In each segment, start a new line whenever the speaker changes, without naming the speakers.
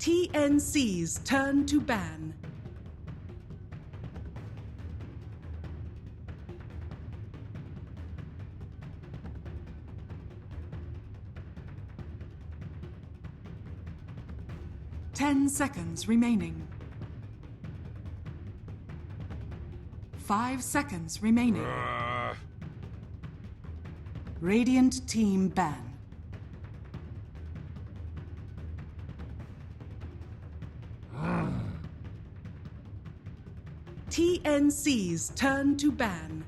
TNC's turn to ban. Ten seconds remaining. 5 seconds remaining. Radiant team ban. TNC's turn to ban.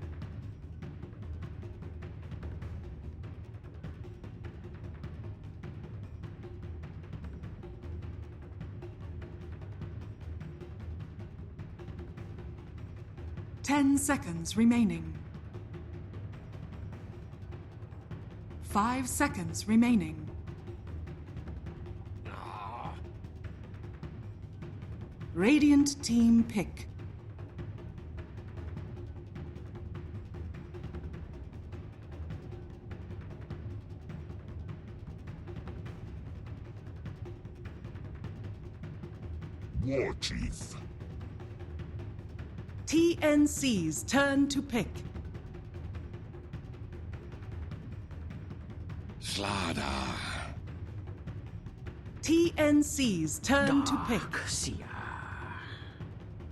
Ten seconds remaining. 5 seconds remaining. Radiant team pick.
War Chief.
TNC's turn to pick.
Slaughter.
TNC's turn to pick.
Seer.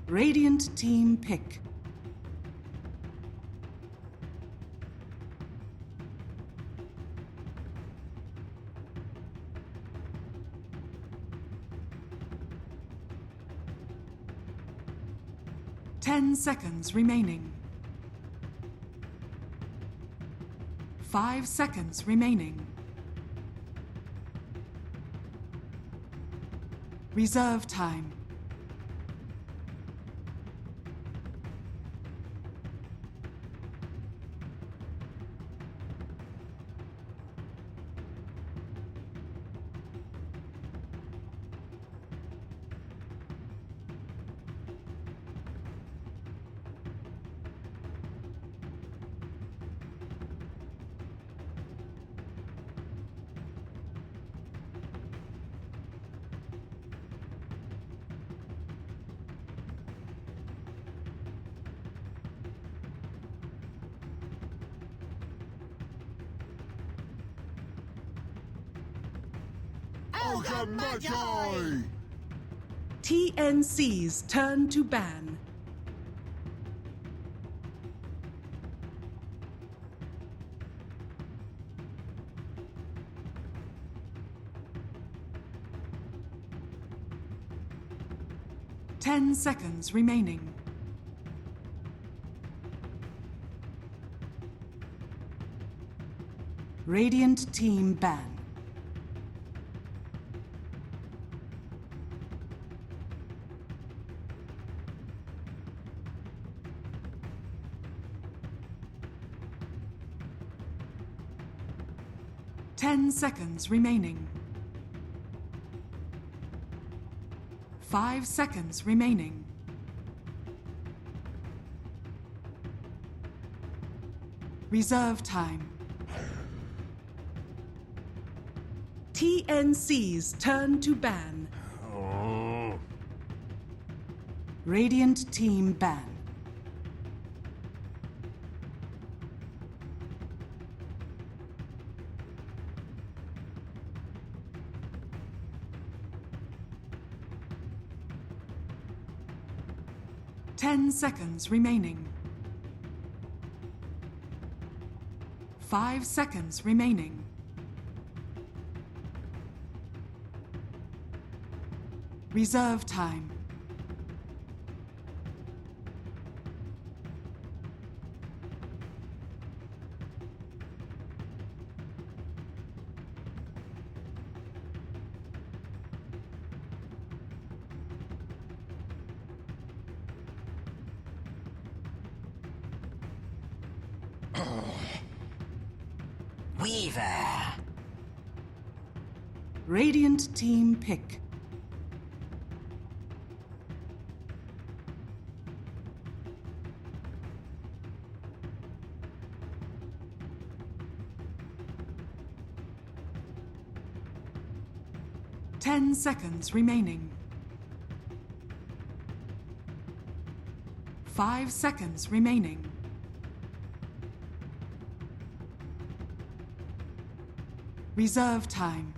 Radiant team pick. Ten seconds remaining. 5 seconds remaining. Reserve time.
Magi!
TNC's turn to ban. Ten seconds remaining. Radiant team ban. Ten seconds remaining. 5 seconds remaining. Reserve time. TNC's turn to ban. Radiant team ban. Ten seconds remaining. 5 seconds remaining. Reserve time.
Weaver.
Radiant team pick. 10 seconds remaining. 5 seconds remaining. Reserve time.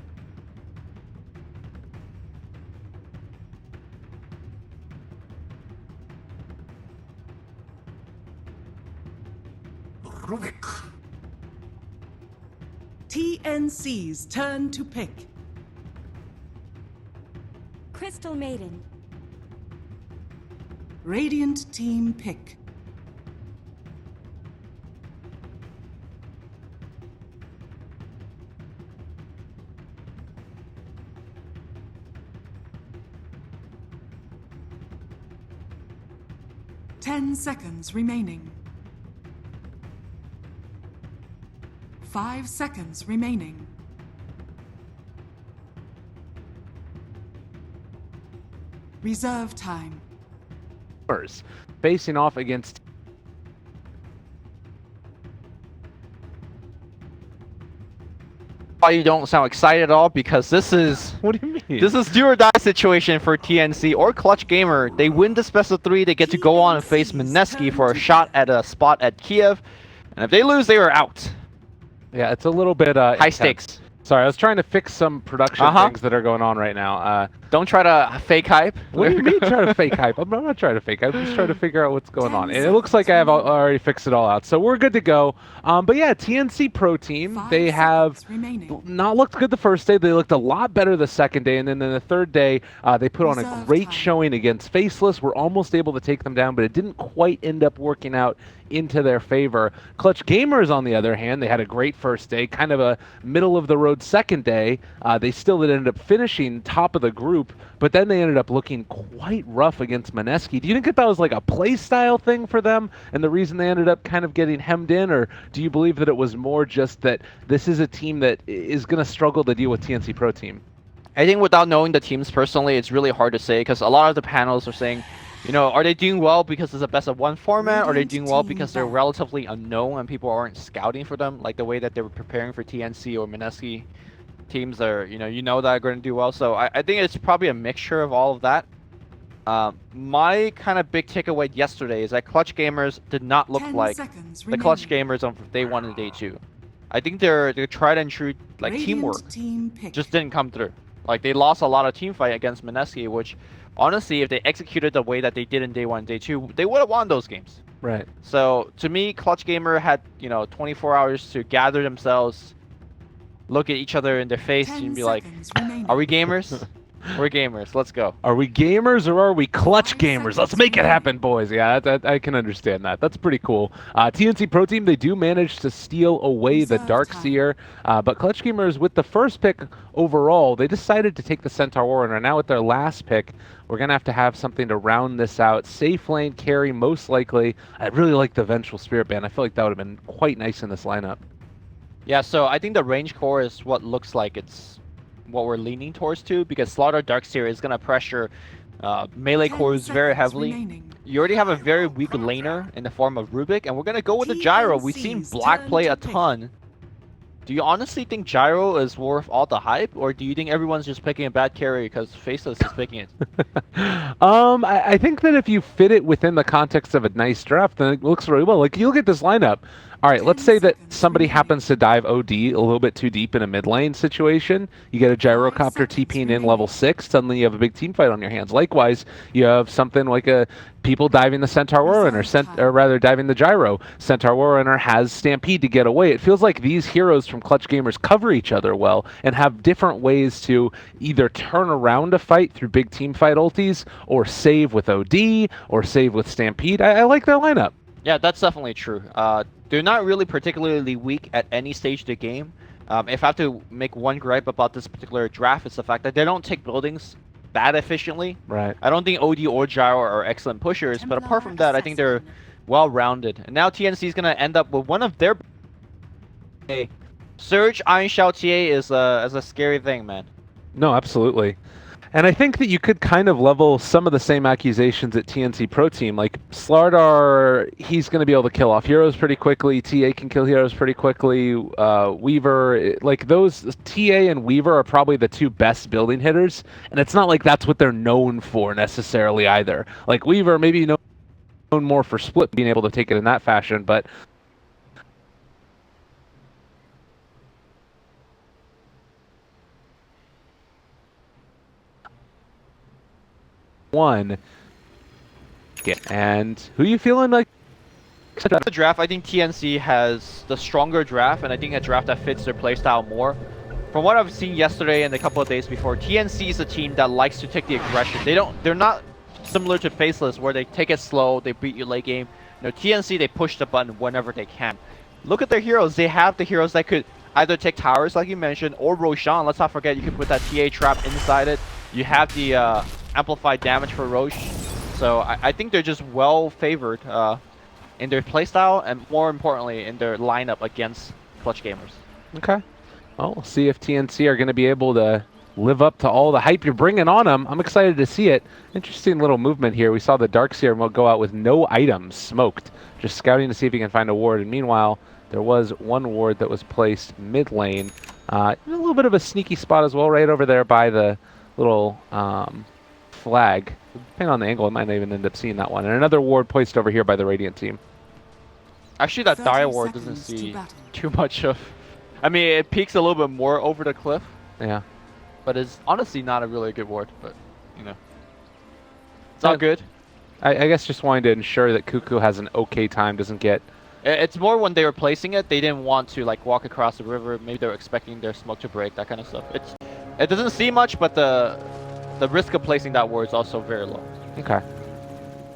Rubik.
TNC's turn to pick.
Crystal Maiden.
Radiant team pick. Ten seconds remaining. 5 seconds remaining. Reserve time.
Facing off against
Why you don't sound excited at all? Because this is
what do you mean?
this is do or die situation for TNC or Clutch Gamer. They win this best of 3, they get to go on and face Mineski for a shot at a spot at Kiev, and if they lose, they are out.
Yeah, it's a little bit
High
intense.
stakes.
Sorry, I was trying to fix some production things that are going on right now.
Don't try to fake hype.
What do you mean try to fake hype? I'm not trying to fake hype. I'm just trying to figure out what's going on. And it looks like I have already fixed it all out. So we're good to go. But yeah, TNC Pro Team, they have not looked good the first day. They looked a lot better the second day. And then the third day, they put on a great showing against Faceless. We're almost able to take them down, but it didn't quite end up working out into their favor. Clutch Gamers, on the other hand, they had a great first day, kind of a middle-of-the-road second day. They still ended up finishing top of the group, but then they ended up looking quite rough against Mineski. Do you think that was like a play-style thing for them, and the reason they ended up kind of getting hemmed in, or do you believe that it was more just that this is a team that is going to struggle to deal with TNC Pro Team?
I think without knowing the teams personally, it's really hard to say, because a lot of the panels are saying, you know, are they doing well because it's a best of 1 format? Or are they doing well because they're relatively unknown and people aren't scouting for them, like the way that they were preparing for TNC or Mineski teams that are, you know that are going to do well. So I think it's probably a mixture of all of that. My kind of big takeaway yesterday is that Clutch Gamers did not look like the Clutch Gamers on day 1 and day 2. I think their tried and true like teamwork just didn't come through. Like they lost a lot of team fight against Mineski, which honestly, if they executed the way that they did in day 1 and day 2, they would have won those games.
Right.
So to me, Clutch Gamer had 24 hours to gather themselves, look at each other in their face, and be like, "Are we gamers? We're gamers. Let's go."
Are we gamers or are we Clutch Gamers? Let's make it happen, boys. Yeah, I can understand that. That's pretty cool. TNC Pro Team, they do manage to steal away the Darkseer, but Clutch Gamers, with the first pick overall, they decided to take the Centaur War, and are now with their last pick. We're going to have something to round this out. Safe lane carry, most likely. I'd really like the Vengeful Spirit Band. I feel like that would have been quite nice in this lineup.
Yeah, so I think the range core is what looks like it's what we're leaning towards too, because Slaughter Darkseer is going to pressure melee cores very heavily. You already have a very weak laner in the form of Rubik, and we're going to go with the Gyro. We've seen Black play a ton. Do you honestly think Gyro is worth all the hype, or do you think everyone's just picking a bad carry because Faceless is picking it?
I think that if you fit it within the context of a nice draft, then it looks really well. Like, you look at this lineup. All right, let's say that somebody happens to dive OD a little bit too deep in a mid lane situation. You get a Gyrocopter TPing in level 6. Suddenly you have a big team fight on your hands. Likewise, you have something like people diving the Centaur Warrunner, or rather diving the Gyro. Centaur Warrunner has Stampede to get away. It feels like these heroes from Clutch Gamers cover each other well and have different ways to either turn around a fight through big team fight ultis, or save with OD, or save with Stampede. I like their lineup.
Yeah, that's definitely true. They're not really particularly weak at any stage of the game. If I have to make one gripe about this particular draft, it's the fact that they don't take buildings that efficiently.
Right.
I don't think OD or Gyro are excellent pushers, but apart from that, I think they're well-rounded. And now TNC is going to end up with one of their... Surge Iron Shell TA is a scary thing, man.
No, absolutely. And I think that you could kind of level some of the same accusations at TNC Pro Team. Like, Slardar, he's going to be able to kill off heroes pretty quickly. TA can kill heroes pretty quickly. Weaver, like those, TA and Weaver are probably the two best building hitters. And it's not like that's what they're known for necessarily either. Like, Weaver, maybe known more for split, being able to take it in that fashion, but one. And who you feeling like?
The draft, I think TNC has the stronger draft, and I think a draft that fits their playstyle more. From what I've seen yesterday and a couple of days before, TNC is a team that likes to take the aggression. They're not similar to Faceless where they take it slow, they beat you late game. You know, TNC, they push the button whenever they can. Look at their heroes. They have the heroes that could either take towers, like you mentioned, or Roshan. Let's not forget, you can put that TA trap inside it. You have the amplified damage for Roche. So I think they're just well favored in their playstyle and more importantly in their lineup against Clutch Gamers.
Okay. Well, we'll see if TNC are going to be able to live up to all the hype you're bringing on them. I'm excited to see it. Interesting little movement here. We saw the Darkseer go out with no items smoked, just scouting to see if he can find a ward. And meanwhile, there was one ward that was placed mid lane. A little bit of a sneaky spot as well, right over there by the little flag. Depending on the angle, I might not even end up seeing that one. And another ward placed over here by the Radiant team.
Actually, that dire ward doesn't see too much of... I mean, it peaks a little bit more over the cliff.
Yeah.
But it's honestly not a really good ward, but, you know. It's all good.
I guess just wanting to ensure that Cuckoo has an okay time, doesn't get...
It's more when they were placing it, they didn't want to, like, walk across the river. Maybe they were expecting their smoke to break, that kind of stuff. It doesn't see much, but the risk of placing that ward is also very low.
Okay.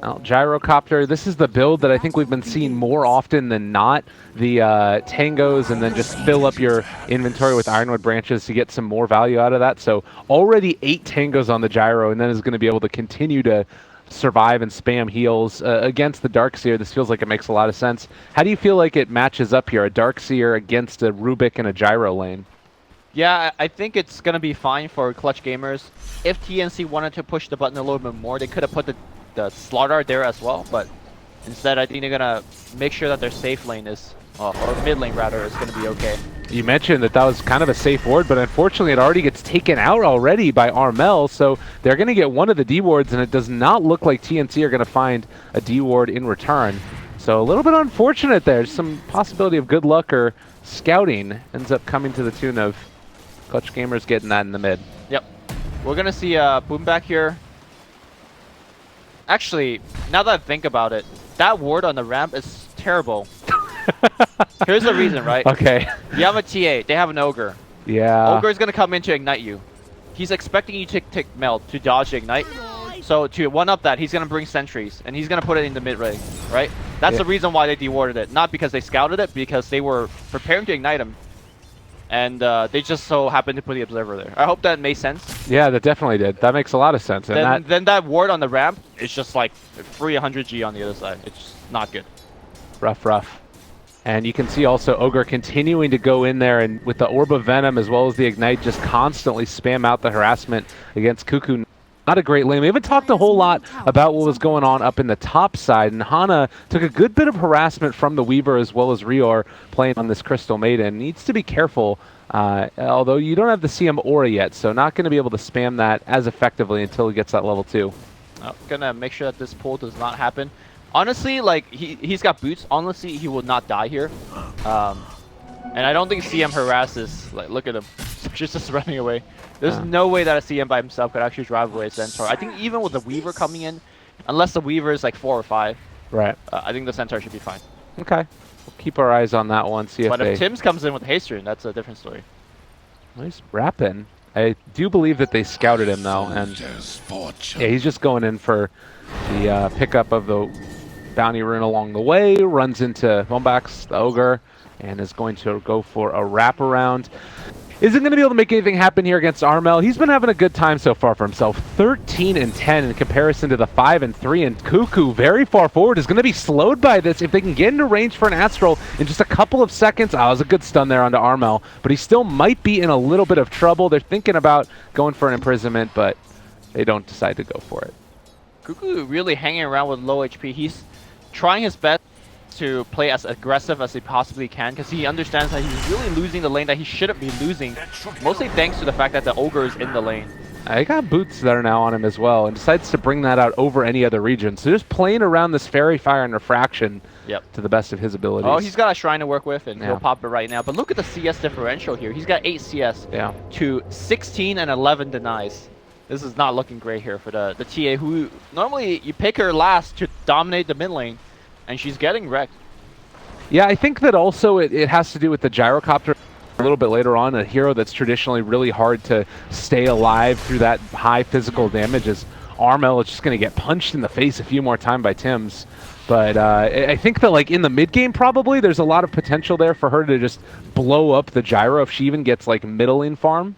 Well, Gyrocopter, this is the build that I think we've been seeing more often than not. The tangos and then just fill up your inventory with Ironwood branches to get some more value out of that. So already 8 tangos on the Gyro, and then is going to be able to continue to survive and spam heals against the Darkseer. This feels like it makes a lot of sense. How do you feel like it matches up here, a Darkseer against a Rubik and a Gyro lane?
Yeah, I think it's going to be fine for Clutch Gamers. If TNC wanted to push the button a little bit more, they could have put the Slardar there as well, but instead I think they're gonna make sure that their safe lane is, or mid lane rather, is gonna be okay.
You mentioned that was kind of a safe ward, but unfortunately it already gets taken out already by Armel, so they're gonna get one of the D wards, and it does not look like TNC are gonna find a D ward in return. So a little bit unfortunate there. Some possibility of good luck or scouting ends up coming to the tune of Clutch Gamers getting that in the mid. Yep.
We're gonna see Boom back here. Actually, now that I think about it, that ward on the ramp is terrible. Here's the reason, right?
Okay.
You have a TA, they have an Ogre.
Yeah.
Ogre is going to come in to ignite you. He's expecting you to tick meld to dodge the ignite. So to one-up that, he's going to bring sentries, and he's going to put it in the mid-range, right? That's the reason why they dewarded it. Not because they scouted it, because they were preparing to ignite him. And they just so happened to put the Observer there. I hope that made sense.
Yeah, that definitely did. That makes a lot of sense. And
then that ward on the ramp is just like free 100G on the other side. It's just not good.
Rough. And you can see also Ogre continuing to go in there and with the Orb of Venom as well as the Ignite just constantly spam out the harassment against Cuckoo. Not a great lane. We haven't talked a whole lot about what was going on up in the top side, and Hana took a good bit of harassment from the Weaver as well as Rior playing on this Crystal Maiden. Needs to be careful, although you don't have the CM Aura yet, so not going to be able to spam that as effectively until he gets that level 2.
Gonna make sure that this pull does not happen. Honestly, like, he's got boots. Honestly, he will not die here. And I don't think CM harasses. Like, look at him. just running away. There's no way that a CM by himself could actually drive away a Centaur. I think even with the Weaver coming in, unless the Weaver is like 4 or 5,
right?
I think the Centaur should be fine.
Okay. We'll keep our eyes on that one, see if
if Tim's comes in with Haste Rune, that's a different story.
Well, he's rapping. I do believe that they scouted him, though, and yeah, he's just going in for the pickup of the Bounty Rune along the way, runs into Mombax, the Ogre, and is going to go for a wraparound. Isn't going to be able to make anything happen here against Armel. He's been having a good time so far for himself. 13 and 10 in comparison to the 5 and 3, and Cuckoo very far forward is going to be slowed by this. If they can get into range for an Astral in just a couple of seconds, was a good stun there onto Armel, but he still might be in a little bit of trouble. They're thinking about going for an imprisonment, but they don't decide to go for it.
Cuckoo really hanging around with low HP. He's trying his best to play as aggressive as he possibly can because he understands that he's really losing the lane that he shouldn't be losing, mostly thanks to the fact that the Ogre is in the lane.
I got boots that are now on him as well, and decides to bring that out over any other region. So just playing around this Fairy Fire and Refraction to the best of his abilities.
Oh, he's got a Shrine to work with, and he'll pop it right now. But look at the CS differential here. He's got 8 CS to 16 and 11 denies. This is not looking great here for the TA, who normally you pick her last to dominate the mid lane, and she's getting wrecked.
Yeah, I think that also it has to do with the Gyrocopter a little bit later on, a hero that's traditionally really hard to stay alive through that high physical damage, as Armel is just going to get punched in the face a few more times by Tims. But I think that like in the mid game probably there's a lot of potential there for her to just blow up the Gyro if she even gets like middling farm.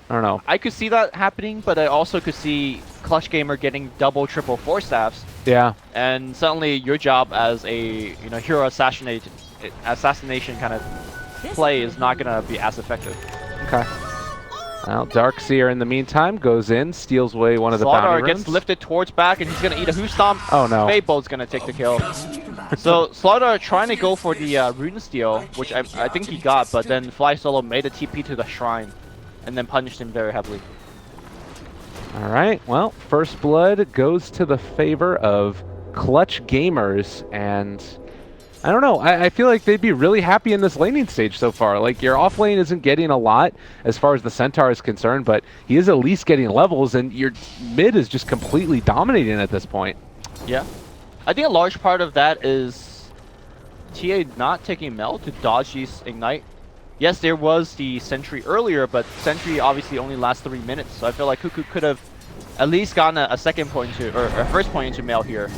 I don't know.
I could see that happening, but I also could see Clutch Gamer getting double, triple 4 staffs.
Yeah. And
suddenly your job as a hero assassination kind of play is not going to be as effective.
Okay. Well, Darkseer in the meantime goes in, steals away one of the bounty runes.
Gets lifted towards back, and he's going to eat a Hoof Stomp.
Oh no.
Fadebolt's going to take the kill. So Slaughter trying to go for the rune steal, which I think he got, but then Fly Solo made a TP to the Shrine, and then punished him very heavily.
All right, well, first blood goes to the favor of Clutch Gamers, and I don't know, I feel like they'd be really happy in this laning stage so far. Like, your off lane isn't getting a lot as far as the Centaur is concerned, but he is at least getting levels, and your mid is just completely dominating at this point.
Yeah. I think a large part of that is TA not taking Mel to dodge these Ignite. Yes, there was the Sentry earlier, but Sentry obviously only lasts 3 minutes, so I feel like Cuckoo could have at least gotten a second point to, or a first point into Mel here.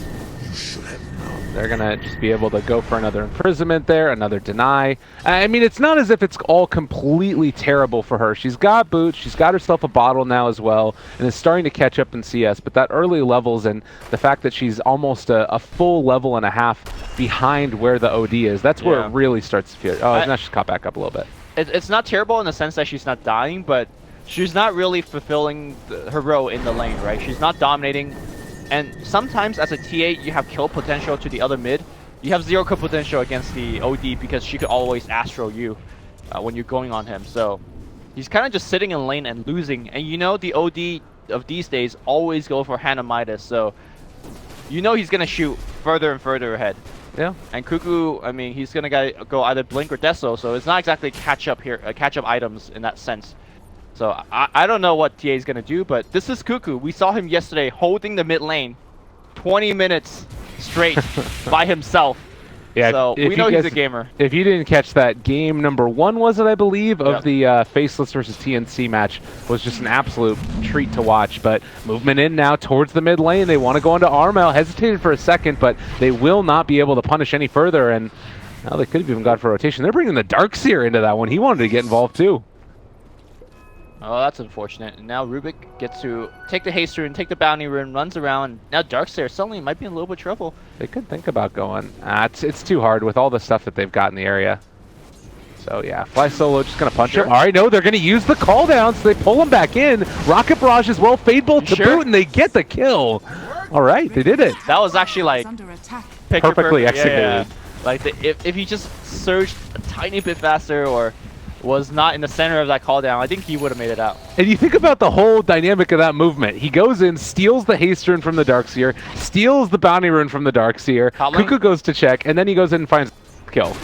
They're going to just be able to go for another imprisonment there, another deny. I mean, it's not as if it's all completely terrible for her. She's got boots, she's got herself a bottle now as well, and is starting to catch up in CS, but that early levels and the fact that she's almost a full level and a half behind where the OD is, that's where it really starts to feel. Oh, now she's caught back up a little bit.
It's not terrible in the sense that she's not dying, but she's not really fulfilling her role in the lane, right? She's not dominating. And sometimes as a TA, you have kill potential to the other mid. You have 0 kill potential against the OD because she could always Astro you when you're going on him. So he's kind of just sitting in lane and losing. And you know the OD of these days always go for Hannah Midas. So you know he's going to shoot further and further ahead.
Yeah.
And Cuckoo, I mean, he's going to go either Blink or Deso. So it's not exactly catch up items in that sense. So I don't know what TA is going to do, but this is Cuckoo. We saw him yesterday holding the mid lane 20 minutes straight by himself. Yeah, so we know he's a gamer.
If you didn't catch that, game number 1 was it, I believe, of the Faceless versus TNC match was just an absolute treat to watch. But movement in now towards the mid lane. They want to go into Armel. Hesitated for a second, but they will not be able to punish any further. And now they could have even gone for rotation. They're bringing the Darkseer into that one. He wanted to get involved too.
Oh, that's unfortunate. And now Rubik gets to take the haste rune, take the bounty rune, runs around. Now Darkseer suddenly might be in a little bit of trouble.
They could think about going. It's too hard with all the stuff that they've got in the area. So yeah, Fly Solo just going to punch him. All right, no, they're going to use the call down, so they pull him back in. Rocket Barrage as well, Fadebolt to boot, and they get the kill. All right, they did it.
That was actually like
perfectly executed.
Yeah. Like if he just surged a tiny bit faster or was not in the center of that call down, I think he would have made it out.
And you think about the whole dynamic of that movement. He goes in, steals the haste rune from the Darkseer, steals the bounty rune from the Darkseer. Cuckoo goes to check, and then he goes in and finds kill.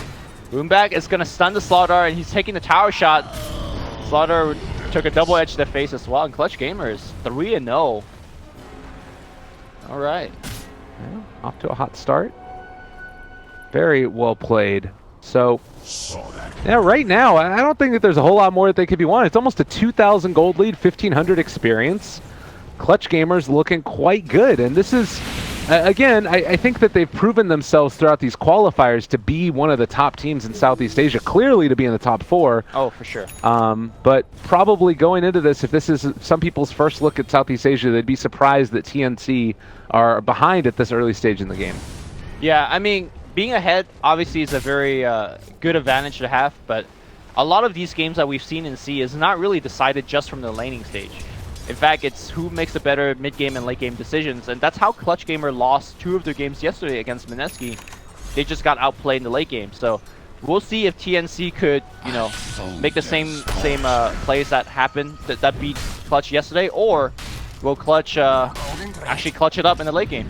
Boomback is going to stun the Slaughter, and he's taking the tower shot. Slaughter took a double edge to the face as well, and Clutch Gamers 3-0. All right.
Well, off to a hot start. Very well played. So, yeah, right now, I don't think that there's a whole lot more that they could be wanting. It's almost a 2,000 gold lead, 1,500 experience. Clutch Gamers looking quite good. And this is, again, I think that they've proven themselves throughout these qualifiers to be one of the top teams in Southeast Asia, clearly to be in the top 4.
Oh, for sure.
But probably going into this, if this is some people's first look at Southeast Asia, they'd be surprised that TNC are behind at this early stage in the game.
Yeah, I mean, being ahead obviously is a very good advantage to have, but a lot of these games that we've seen in C is not really decided just from the laning stage. In fact, it's who makes the better mid-game and late-game decisions, and that's how Clutch Gamer lost 2 of their games yesterday against Mineski. They just got outplayed in the late game, so we'll see if TNC could, you know, make the same plays that happened that beat Clutch yesterday, or will Clutch actually clutch it up in the late game.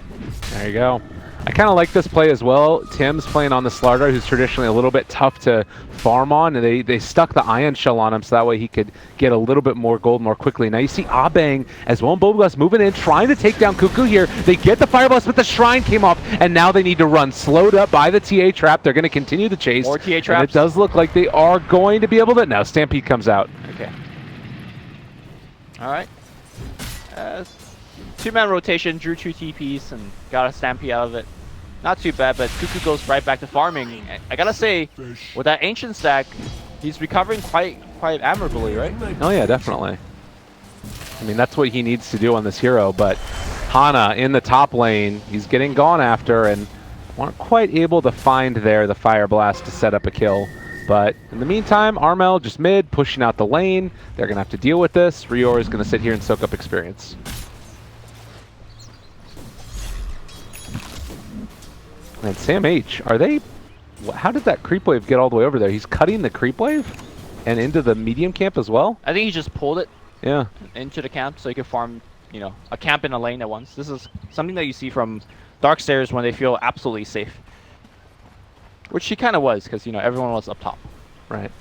There you go. I kind of like this play as well. Tim's playing on the Slardar, who's traditionally a little bit tough to farm on, and they stuck the Ion Shell on him so that way he could get a little bit more gold more quickly. Now you see Abang as well, and Bobuglas moving in, trying to take down Cuckoo here. They get the Fire Blast, but the Shrine came off, and now they need to run. Slowed up by the TA Trap. They're going to continue the chase.
More TA Traps.
And it does look like they are going to be able to... Now Stampede comes out.
Okay. All right. 2-man rotation, drew 2 TPs, and got a Stampede out of it. Not too bad, but Cuckoo goes right back to farming. I gotta say, with that Ancient stack, he's recovering quite admirably, right?
Oh yeah, definitely. I mean, that's what he needs to do on this hero, but Hana in the top lane, he's getting gone after and weren't quite able to find there the Fire Blast to set up a kill. But in the meantime, Armel just mid, pushing out the lane. They're gonna have to deal with this. Rior is gonna sit here and soak up experience. And Sam H, are they... How did that creep wave get all the way over there? He's cutting the creep wave and into the medium camp as well?
I think he just pulled it
Yeah.
into the camp so he could farm, you know, a camp in a lane at once. This is something that you see from Darkstairs when they feel absolutely safe. Which he kind of was, because, you know, everyone was up top.
Right.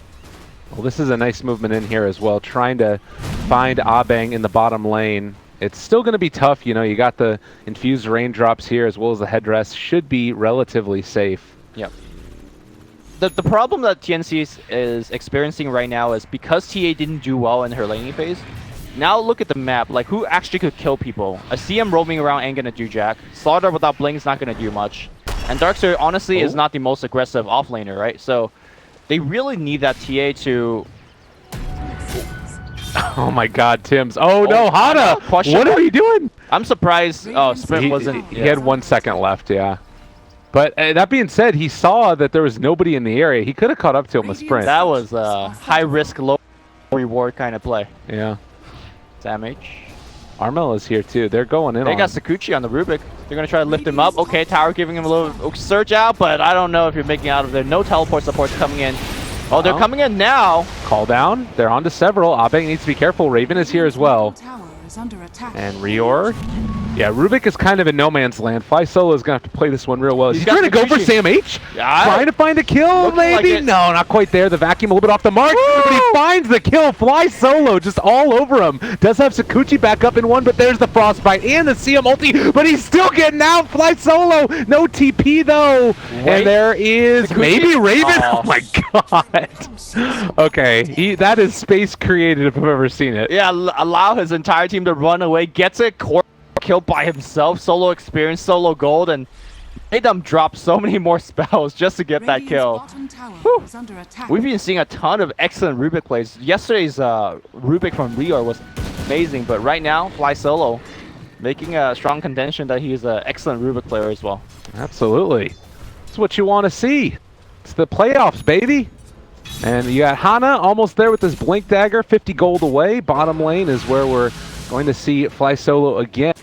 Well, this is a nice movement in here as well, trying to find Abang in the bottom lane. It's still going to be tough, you know, you got the infused raindrops here as well as the headdress. Should be relatively safe.
Yep. The problem that TNC is experiencing right now is because TA didn't do well in her laning phase, now look at the map, like who actually could kill people. A CM roaming around ain't going to do jack. Slaughter without blink is not going to do much. And Darkseer honestly is not the most aggressive offlaner, right? So they really need that TA to...
Oh my god, Tim's. Oh no, Hana! What are you doing?
I'm surprised. Oh, Sprint wasn't...
He had 1 second left, yeah. But that being said, he saw that there was nobody in the area. He could have caught up to him with Sprint.
That was a high risk, low reward kind of play.
Yeah.
Damage.
Armel is here too. They're going in.
They got Sakuchi on the Rubik. They're going to try to lift him up. Okay, Tower giving him a little surge out, but I don't know if you're making out of there. No teleport supports coming in. Oh, they're coming in now.
Call down. They're on to several. Abang needs to be careful. Raven is here as well. And Rior. Yeah, Rubik is kind of in no man's land. Fly Solo is going to have to play this one real well. He's trying to go for Sam H.
Yeah,
trying to find a kill, maybe?
Like
no, not quite there. The vacuum a little bit off the mark. Woo! But he finds the kill. Fly Solo just all over him. Does have Sakuchi back up in one, but there's the Frostbite and the CM ulti. But he's still getting out. Fly Solo. No TP, though. And there is Sakuchi. Maybe Raven. Oh, my God. Okay, that is space created if I've ever seen it.
Yeah, allow his entire team to run away. Gets it. Killed by himself, solo experience, solo gold, and made them drop so many more spells just to get that kill. We've been seeing a ton of excellent Rubik plays. Yesterday's Rubik from Rior was amazing, but right now, Fly Solo making a strong contention that he is an excellent Rubik player as well.
Absolutely. That's what you want to see. It's the playoffs, baby. And you got Hana almost there with this Blink Dagger, 50 gold away. Bottom lane is where we're going to see Fly Solo again.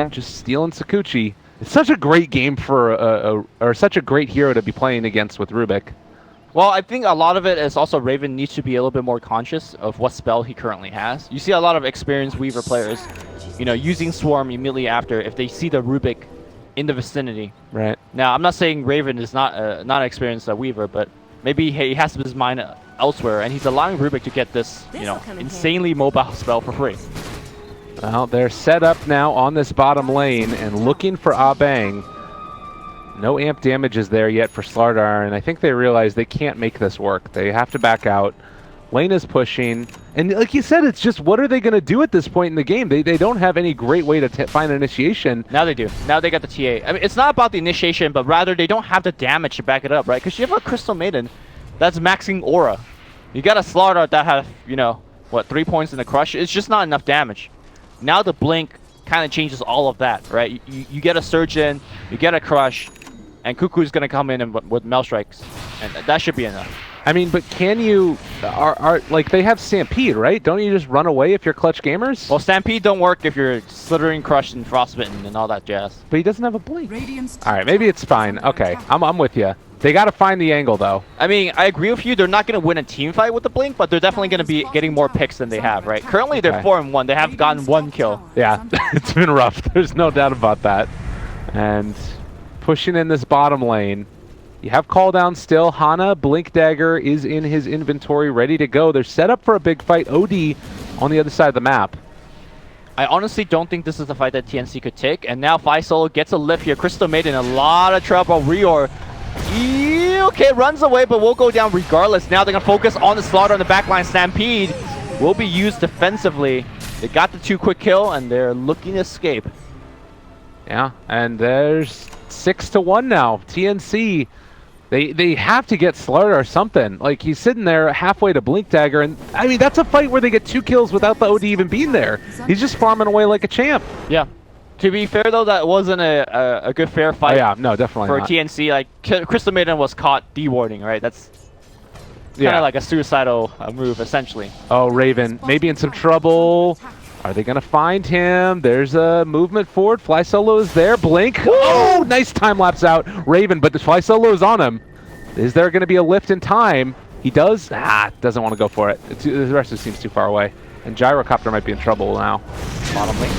Just stealing Sakuchi. It's such a great game for or such a great hero to be playing against with Rubik.
Well, I think a lot of it is also Raven needs to be a little bit more conscious of what spell he currently has. You see a lot of experienced Weaver players, you know, using Swarm immediately after if they see the Rubik in the vicinity.
Right.
Now, I'm not saying Raven is not an experienced Weaver, but maybe he has his mind elsewhere, and he's allowing Rubik to get this, you know, insanely mobile spell for free.
Well, they're set up now on this bottom lane and looking for Abang. No amp damages there yet for Slardar, and I think they realize they can't make this work. They have to back out. Lane is pushing, and like you said, it's just what are they going to do at this point in the game? They don't have any great way to find initiation.
Now they do. Now they got the TA. I mean, it's not about the initiation, but rather they don't have the damage to back it up, right? Because you have a Crystal Maiden that's maxing aura. You got a Slardar that have, you know, what, 3 points in the crush? It's just not enough damage. Now the blink kind of changes all of that, right? You get a surge in, you get a crush, and Cuckoo's going to come in and with Mail Strikes, and that should be enough.
I mean, but can you, like, they have Stampede, right? Don't you just run away if you're Clutch Gamers?
Well, Stampede don't work if you're Slithering, Crushed, and Frostbitten and all that jazz.
But he doesn't have a blink.
Radiant's
All right, maybe it's fine. Okay, I'm with you. They got to find the angle, though.
I mean, I agree with you. They're not going to win a team fight with the blink, but they're definitely going to be getting more picks than they have, right? Currently, they're
Okay.
4-1. They have gotten 1 kill.
Yeah, it's been rough. There's no doubt about that. And pushing in this bottom lane. You have call down still. Hana, Blink Dagger is in his inventory, ready to go. They're set up for a big fight. OD on the other side of the map.
I honestly don't think this is the fight that TNC could take. And now Fi Solo gets a lift here. Crystal made in a lot of trouble. Rior, okay, runs away, but will go down regardless. Now they're going to focus on the slaughter on the backline. Stampede will be used defensively. They got the 2 quick kill, and they're looking to escape.
Yeah, and there's 6-1 now. TNC, they have to get Slaughter or something. Like, he's sitting there halfway to Blink Dagger, and I mean, that's a fight where they get 2 kills without the OD even being there. He's just farming away like a champ.
Yeah. To be fair, though, that wasn't a good fair fight.
Oh, yeah, no, definitely
for
not.
TNC. Like, Crystal Maiden was caught dewarding, right? That's kind of like a suicidal move, essentially.
Oh, Raven, maybe in some trouble. Are they going to find him? There's a movement forward. Fly Solo is there. Blink. Oh, nice time lapse out. Raven, but the Fly Solo is on him. Is there going to be a lift in time? He does. Doesn't want to go for it. The rest of it seems too far away. And Gyrocopter might be in trouble now. Bottom lane.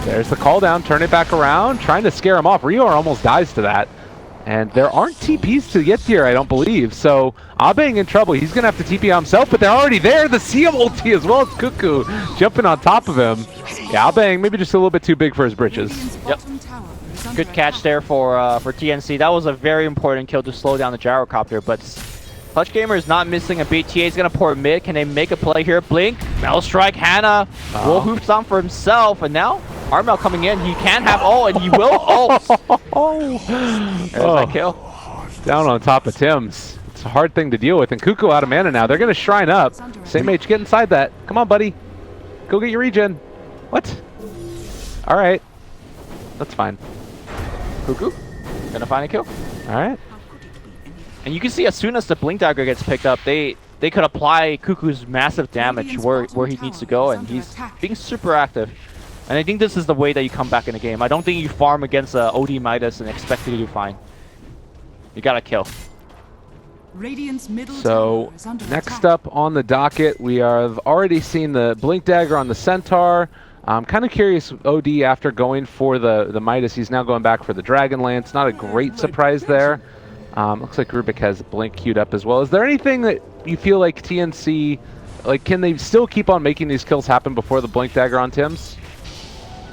There's the call down. Turn it back around. Trying to scare him off. Rior almost dies to that. And there aren't TPs to get here, I don't believe. So Abeng in trouble. He's going to have to TP on himself, but they're already there. The CM ulti as well as Cuckoo jumping on top of him. Yeah, Abeng maybe just a little bit too big for his britches.
Yep. Good catch there for TNC. That was a very important kill to slow down the Gyrocopter, but Clutch Gamer is not missing a beat. TA is going to pour mid. Can they make a play here? Blink, Metal Strike, Hana. Will hoops on for himself, and now Armel coming in. He can have and he will There's that kill.
Down on top of Tim's. It's a hard thing to deal with, and Cuckoo out of mana now. They're going to shrine up. Same H, get inside that. Come on, buddy. Go get your regen. What? All right. That's fine.
Cuckoo, gonna find a kill.
All right.
And you can see as soon as the Blink Dagger gets picked up, they could apply Cuckoo's massive damage where he needs to go, and he's being super active. And I think this is the way that you come back in the game. I don't think you farm against OD Midas and expect to do fine. You gotta kill.
So next up on the docket, we have already seen the Blink Dagger on the Centaur. I'm kind of curious, OD, after going for the Midas, he's now going back for the Dragon Lance. Not a great surprise there. Looks like Rubik has Blink queued up as well. Is there anything that you feel like TNC, like, can they still keep on making these kills happen before the Blink Dagger on Tim's?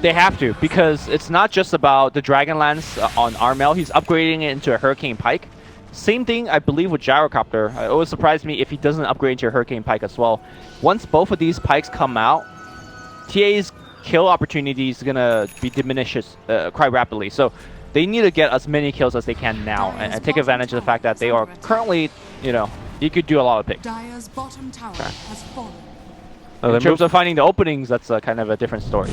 They have to, because it's not just about the Dragon Lance on Armel. He's upgrading it into a Hurricane Pike. Same thing, I believe, with Gyrocopter. It would surprise me if he doesn't upgrade into a Hurricane Pike as well. Once both of these pikes come out, TA's kill opportunity is going to be diminished quite rapidly. So they need to get as many kills as they can now and take advantage of the fact that they are currently, you could do a lot of picks. In terms of finding the openings, that's kind of a different story.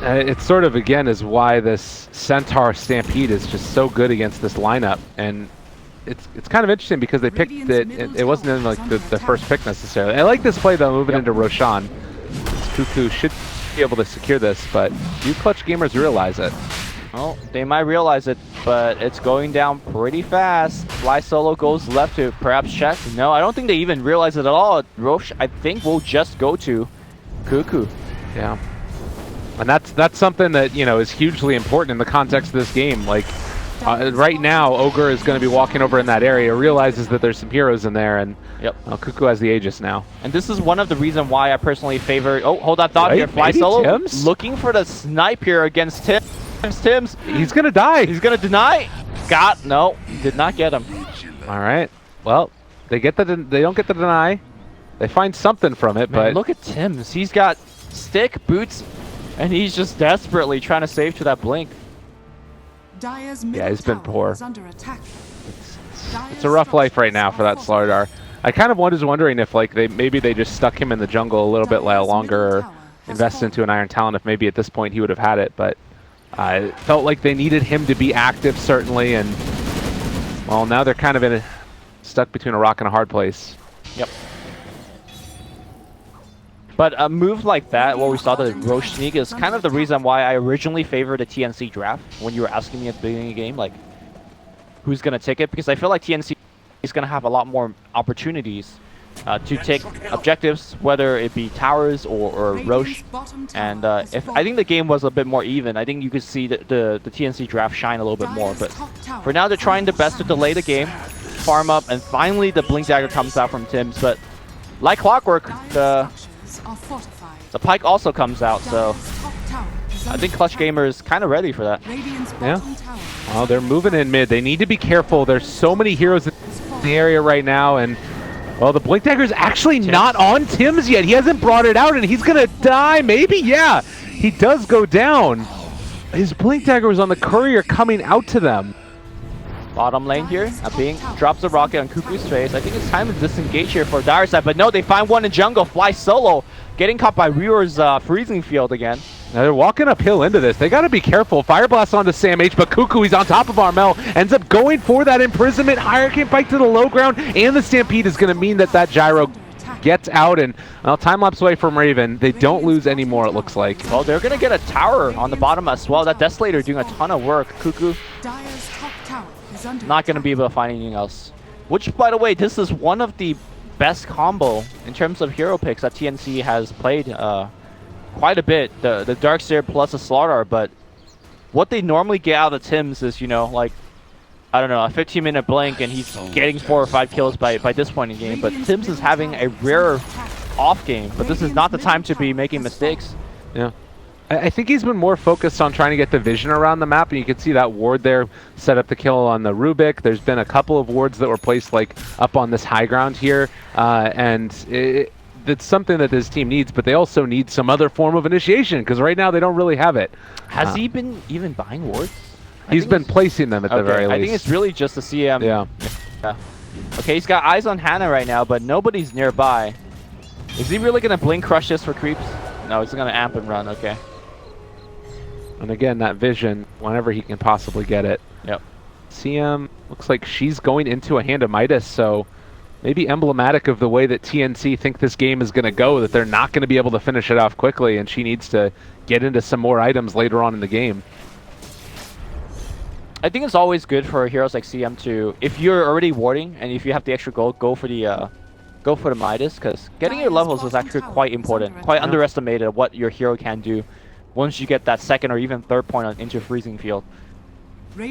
It sort of, again, is why this Centaur Stampede is just so good against this lineup. And it's kind of interesting because they picked it wasn't in like the first pick necessarily. I like this play, though, moving into Roshan. Cuckoo should be able to secure this, but do Clutch Gamers realize it?
Well, they might realize it, but it's going down pretty fast. Fly Solo goes left to perhaps check. No, I don't think they even realize it at all. Roche, I think, will just go to Cuckoo.
Yeah. And that's something that, is hugely important in the context of this game. Like, right now, Ogre is going to be walking over in that area, realizes that there's some heroes in there, and Cuckoo has the Aegis now.
And this is one of the reasons why I personally favor... Oh, hold that thought here. Fly
maybe
Solo
Tim's?
looking for the snipe here against Tim's.
He's going to die.
He's going to deny. No, did not get him.
All right. Well, they don't get the deny. They find something from it, but...
Look at Tim's. He's got stick, boots, and he's just desperately trying to save to that blink.
Yeah, he's been poor. It's a rough life right now for that Slardar. I kind of was wondering if maybe they just stuck him in the jungle a little bit longer, or invested into an Iron Talon, if maybe at this point he would have had it, but it felt like they needed him to be active, certainly, and well, now they're kind of in stuck between a rock and a hard place.
Yep. But a move like that, what we saw the Roche sneak, is kind of the reason why I originally favored the TNC draft when you were asking me at the beginning of the game, like, who's going to take it? Because I feel like TNC is going to have a lot more opportunities to take objectives, whether it be towers or Roche. And if I think the game was a bit more even, I think you could see the TNC draft shine a little bit more. But for now, they're trying their best to delay the game, farm up, and finally the Blink Dagger comes out from Tims. But like clockwork, the Pike also comes out, so I think Clutch Gamer is kind of ready for that.
Yeah. Well, they're moving in mid. They need to be careful. There's so many heroes in the area right now, and well, the Blink Dagger's actually not on Tims yet. He hasn't brought it out, and he's gonna die, maybe? Yeah, he does go down. His Blink Dagger was on the courier coming out to them.
Bottom lane here, Bing drops a rocket on Cuckoo's face. I think it's time to disengage here for Dire side, but no, they find one in jungle, fly solo, getting caught by Reor's freezing field again.
Now they're walking uphill into this. They got to be careful. Fire blast onto Sam H, but Cuckoo, he's on top of Armel, ends up going for that imprisonment. Hurricane Pike to the low ground, and the Stampede is going to mean that that gyro gets out, and well, time lapse away from Raven. They don't lose anymore, it looks like.
Well, they're going to get a tower on the bottom as well. That Desolator doing a ton of work. Cuckoo not going to be able to find anything else. Which, by the way, this is one of the best combo in terms of hero picks that TNC has played quite a bit. The Darkseer plus the Slaughter, but what they normally get out of Tims is, you know, like, I don't know, a 15-minute blink and he's getting 4 or 5 kills by this point in the game. But Tims is having a rare off game, but this is not the time to be making mistakes.
Yeah. I think he's been more focused on trying to get the vision around the map, and you can see that ward there set up the kill on the Rubik. There's been a couple of wards that were placed like up on this high ground here, and it's something that this team needs, but they also need some other form of initiation, because right now they don't really have it.
Has he been even buying wards?
He's been placing them at the very least.
I think it's really just the CM. Yeah. Okay, he's got eyes on Hannah right now, but nobody's nearby. Is he really going to blink crush this for creeps? No, he's going to amp and run. Okay.
And again, that vision, whenever he can possibly get it.
Yep.
CM looks like she's going into a Hand of Midas, so maybe emblematic of the way that TNC think this game is going to go, that they're not going to be able to finish it off quickly, and she needs to get into some more items later on in the game.
I think it's always good for heroes like CM to, if you're already warding and if you have the extra gold, go for the Midas, because getting your levels is actually quite important, quite underestimated what your hero can do once you get that second or even third point into freezing field.
The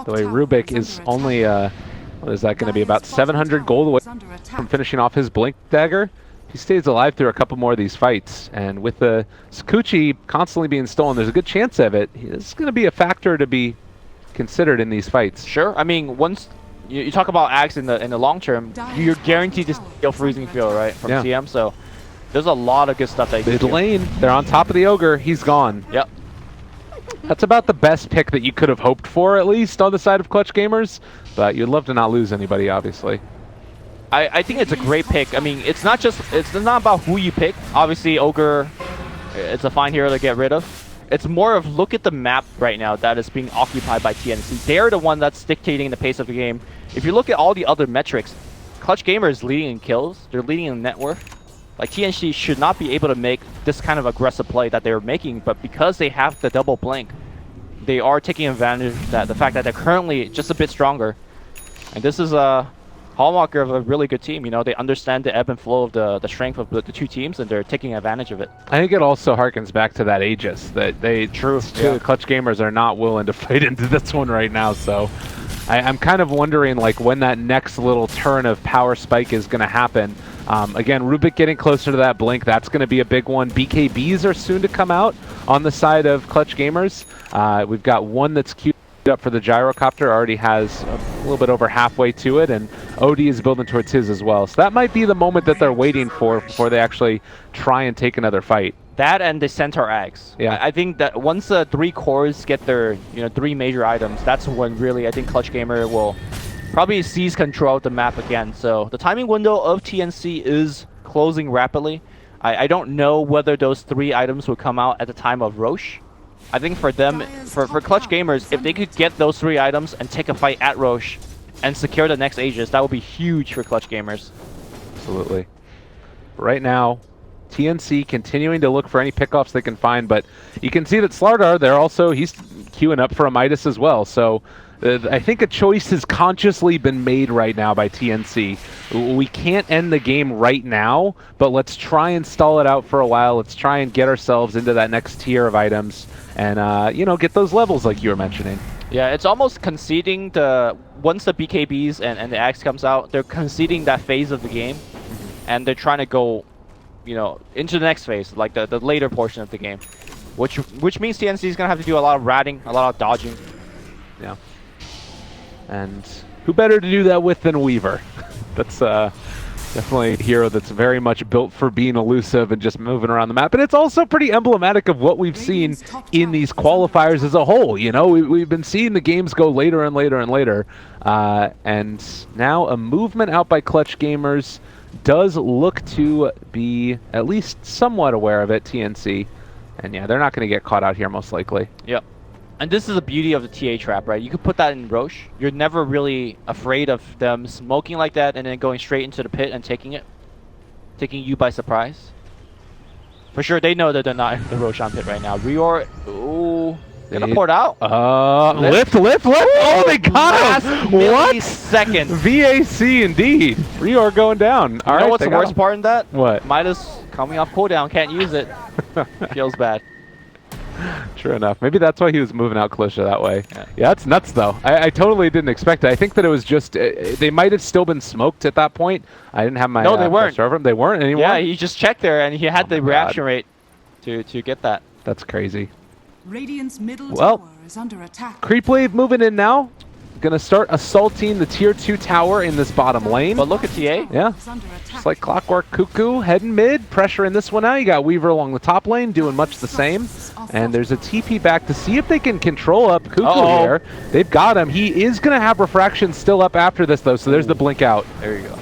way Rubik is only, what is that going to be, about 700 gold away from finishing off his Blink Dagger. He stays alive through a couple more of these fights, and with the Sakuchi constantly being stolen, there's a good chance of it. It's going to be a factor to be considered in these fights.
Sure. I mean, once you talk about Axe in the long term, you're guaranteed to steal freezing field, right, from CM, so there's a lot of good stuff that you
Mid
can do.
lane, they're on top of the Ogre, he's gone.
Yep.
That's about the best pick that you could have hoped for, at least, on the side of Clutch Gamers, but you'd love to not lose anybody, obviously.
I think it's a great pick. I mean, it's not about who you pick. Obviously, Ogre, it's a fine hero to get rid of. It's more of look at the map right now that is being occupied by TNC. They're the one that's dictating the pace of the game. If you look at all the other metrics, Clutch Gamer is leading in kills. They're leading in net worth. Like, TNC should not be able to make this kind of aggressive play that they're making, but because they have the double blink, they are taking advantage of that, the fact that they're currently just a bit stronger. And this is a hallmark of a really good team. You know, they understand the ebb and flow of the strength of the two teams, and they're taking advantage of it.
I think it also harkens back to that Aegis, that they, Clutch Gamers are not willing to fight into this one right now, so I'm kind of wondering, like, when that next little turn of power spike is going to happen. Again, Rubik getting closer to that blink, that's going to be a big one. BKBs are soon to come out on the side of Clutch Gamers. We've got one that's queued up for the gyrocopter, already has a little bit over halfway to it, and OD is building towards his as well. So that might be the moment that they're waiting for before they actually try and take another fight.
That and the Centaur Axe.
Yeah.
I think that once the 3 cores get their 3 major items, that's when really I think Clutch Gamer will probably seize control of the map again. So the timing window of TNC is closing rapidly. I don't know whether those 3 items will come out at the time of Roche. I think for them, for Clutch Gamers, if they could get those 3 items and take a fight at Roche and secure the next Aegis. That would be huge for Clutch Gamers.
Absolutely. Right now, TNC continuing to look for any pickoffs they can find, but you can see that Slardar, he's queuing up for a Midas as well. So I think a choice has consciously been made right now by TNC. We can't end the game right now, but let's try and stall it out for a while. Let's try and get ourselves into that next tier of items and, you know, get those levels like you were mentioning.
Yeah, it's almost conceding once the BKBs and the Axe comes out, they're conceding that phase of the game, and they're trying to go, you know, into the next phase, like the later portion of the game, which means TNC is gonna have to do a lot of ratting, a lot of dodging.
Yeah. And who better to do that with than Weaver? That's definitely a hero that's very much built for being elusive and just moving around the map. And it's also pretty emblematic of what we've seen in these qualifiers as a whole. You know, we've been seeing the games go later and later and later. And now a movement out by Clutch Gamers does look to be at least somewhat aware of it, TNC. And yeah, they're not going to get caught out here most likely.
Yep. And this is the beauty of the TA trap, right? You could put that in Roche. You're never really afraid of them smoking like that and then going straight into the pit and taking you by surprise. For sure, they know that they're not in the Roshan pit right now. Rior, ooh, gonna port out.
Lift. Oh, they got him. What?
Second.
VAC indeed. Rior going down. All
You know
right,
what's the worst part in that?
What?
Midas coming off cooldown, can't use it. Feels bad.
True enough. Maybe that's why he was moving out Kalisha that way. Yeah, that's nuts though. I totally didn't expect it. I think that it was just they might have still been smoked at that point. I didn't have my
no, they weren't.
Server. They weren't anymore.
Yeah, he just checked there and he had the reaction rate to get that.
That's crazy.
Radiant's middle
Well,
tower is under attack.
Creep wave moving in now. Gonna start assaulting the tier 2 tower in this bottom lane.
But look at TA.
Yeah. Just like clockwork. Cuckoo heading mid. Pressure in this one now. You got Weaver along the top lane doing much the same. And there's a TP back to see if they can control up Cuckoo here. They've got him. He is going to have refraction still up after this though. So there's the blink out.
There you go.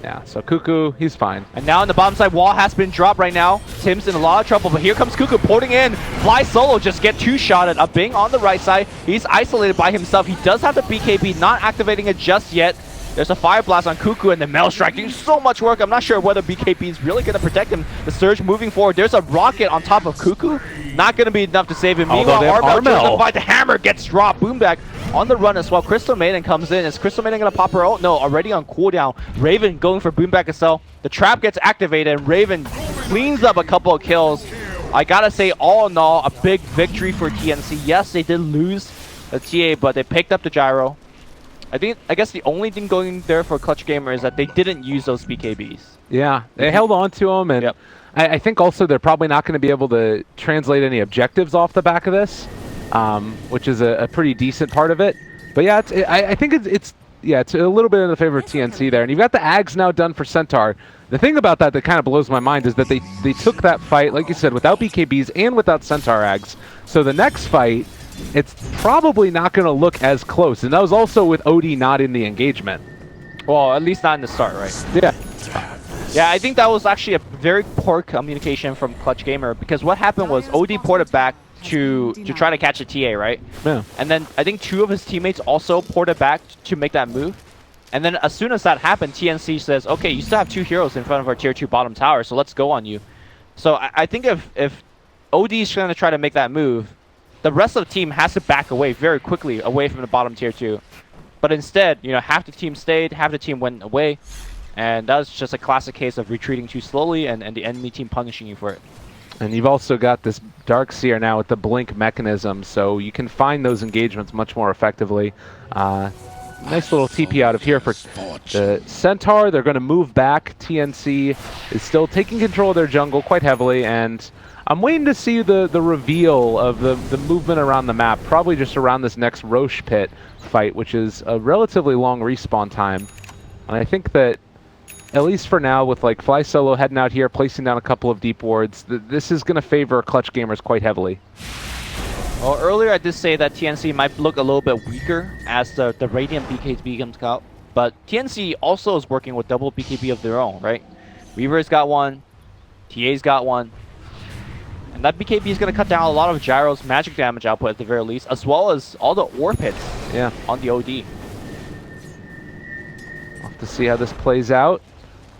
Yeah, so Cuckoo, he's fine.
And now on the bottom side, wall has been dropped right now. Tim's in a lot of trouble, but here comes Cuckoo porting in. Fly solo, just get two-shotted. A Bing on the right side. He's isolated by himself. He does have the BKB, not activating it just yet. There's a Fire Blast on Cuckoo and the Mail Strike doing so much work. I'm not sure whether BKB is really going to protect him. The Surge moving forward. There's a Rocket on top of Cuckoo. Not going to be enough to save him. Meanwhile, Armel. The hammer gets dropped. Boomback on the run as well. Crystal Maiden comes in. Is Crystal Maiden going to pop her out? No, already on cooldown. Raven going for Boomback as well. The trap gets activated and Raven cleans up a couple of kills. I got to say, all in all, a big victory for TNC. Yes, they did lose the TA, but they picked up the gyro. I guess the only thing going there for Clutch Gamer is that they didn't use those BKBs.
Yeah, they held on to them, and I think also they're probably not going to be able to translate any objectives off the back of this, which is a pretty decent part of it. But yeah, I think it's a little bit in the favor of TNC there. And you've got the Ags now done for Centaur. The thing about that kind of blows my mind is that they took that fight, like you said, without BKBs and without Centaur Ags. So the next fight, it's probably not going to look as close. And that was also with OD not in the engagement.
Well, at least not in the start, right?
Yeah.
Yeah, I think that was actually a very poor communication from Clutch Gamer, because what happened was OD ported back to try to catch a TA, right?
Yeah.
And then I think two of his teammates also ported back to make that move. And then as soon as that happened, TNC says, okay, you still have two heroes in front of our tier 2 bottom tower, so let's go on you. So I think if OD is going to try to make that move, the rest of the team has to back away very quickly away from the bottom tier 2. But instead, you know, half the team stayed, half the team went away. And that was just a classic case of retreating too slowly and the enemy team punishing you for it.
And you've also got this Darkseer now with the blink mechanism, so you can find those engagements much more effectively. Nice little TP out of here for the Centaur. They're going to move back. TNC is still taking control of their jungle quite heavily, and I'm waiting to see the reveal of the movement around the map, probably just around this next Roche pit fight, which is a relatively long respawn time. And I think that, at least for now, with like Fly Solo heading out here, placing down a couple of deep wards, this is going to favor Clutch Gamers quite heavily.
Well, earlier I did say that TNC might look a little bit weaker as the Radiant BKB comes out, but TNC also is working with double BKB of their own, right? Weaver's got one, TA's got one, and that BKB is going to cut down a lot of Gyro's magic damage output at the very least, as well as all the orb hits on the OD.
to see how this plays out.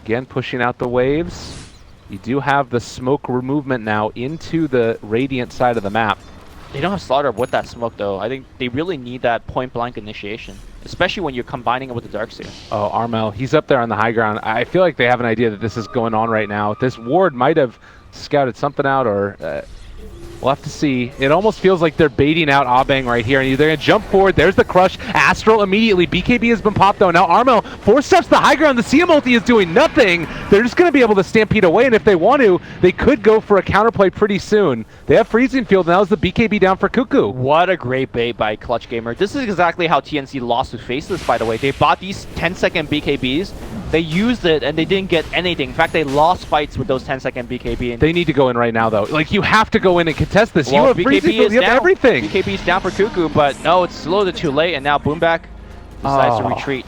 Again, pushing out the waves. You do have the smoke movement now into the Radiant side of the map.
They don't have Slaughter with that smoke though. I think they really need that point blank initiation, especially when you're combining it with the Darkseer.
Oh, Armel, he's up there on the high ground. I feel like they have an idea that this is going on right now. This ward might have scouted something out, or we'll have to see. It almost feels like they're baiting out Abang right here, and they're going to jump forward. There's the crush. Astral immediately. BKB has been popped, though. Now Armel, 4 steps to the high ground. The CM ulti is doing nothing. They're just going to be able to stampede away, and if they want to, they could go for a counterplay pretty soon. They have Freezing Field, and that was the BKB down for Cuckoo.
What a great bait by Clutch Gamer. This is exactly how TNC lost to Faceless, by the way. They bought these 10-second BKBs. They used it, and they didn't get anything. In fact, they lost fights with those 10-second BKB. And
they need to go in right now, though. Like, you have to go in and contest this.
Well,
you have Freezing Field, you have everything.
BKB's down for Cuckoo, but no, it's a little bit too late, and now Boomback decides to retreat.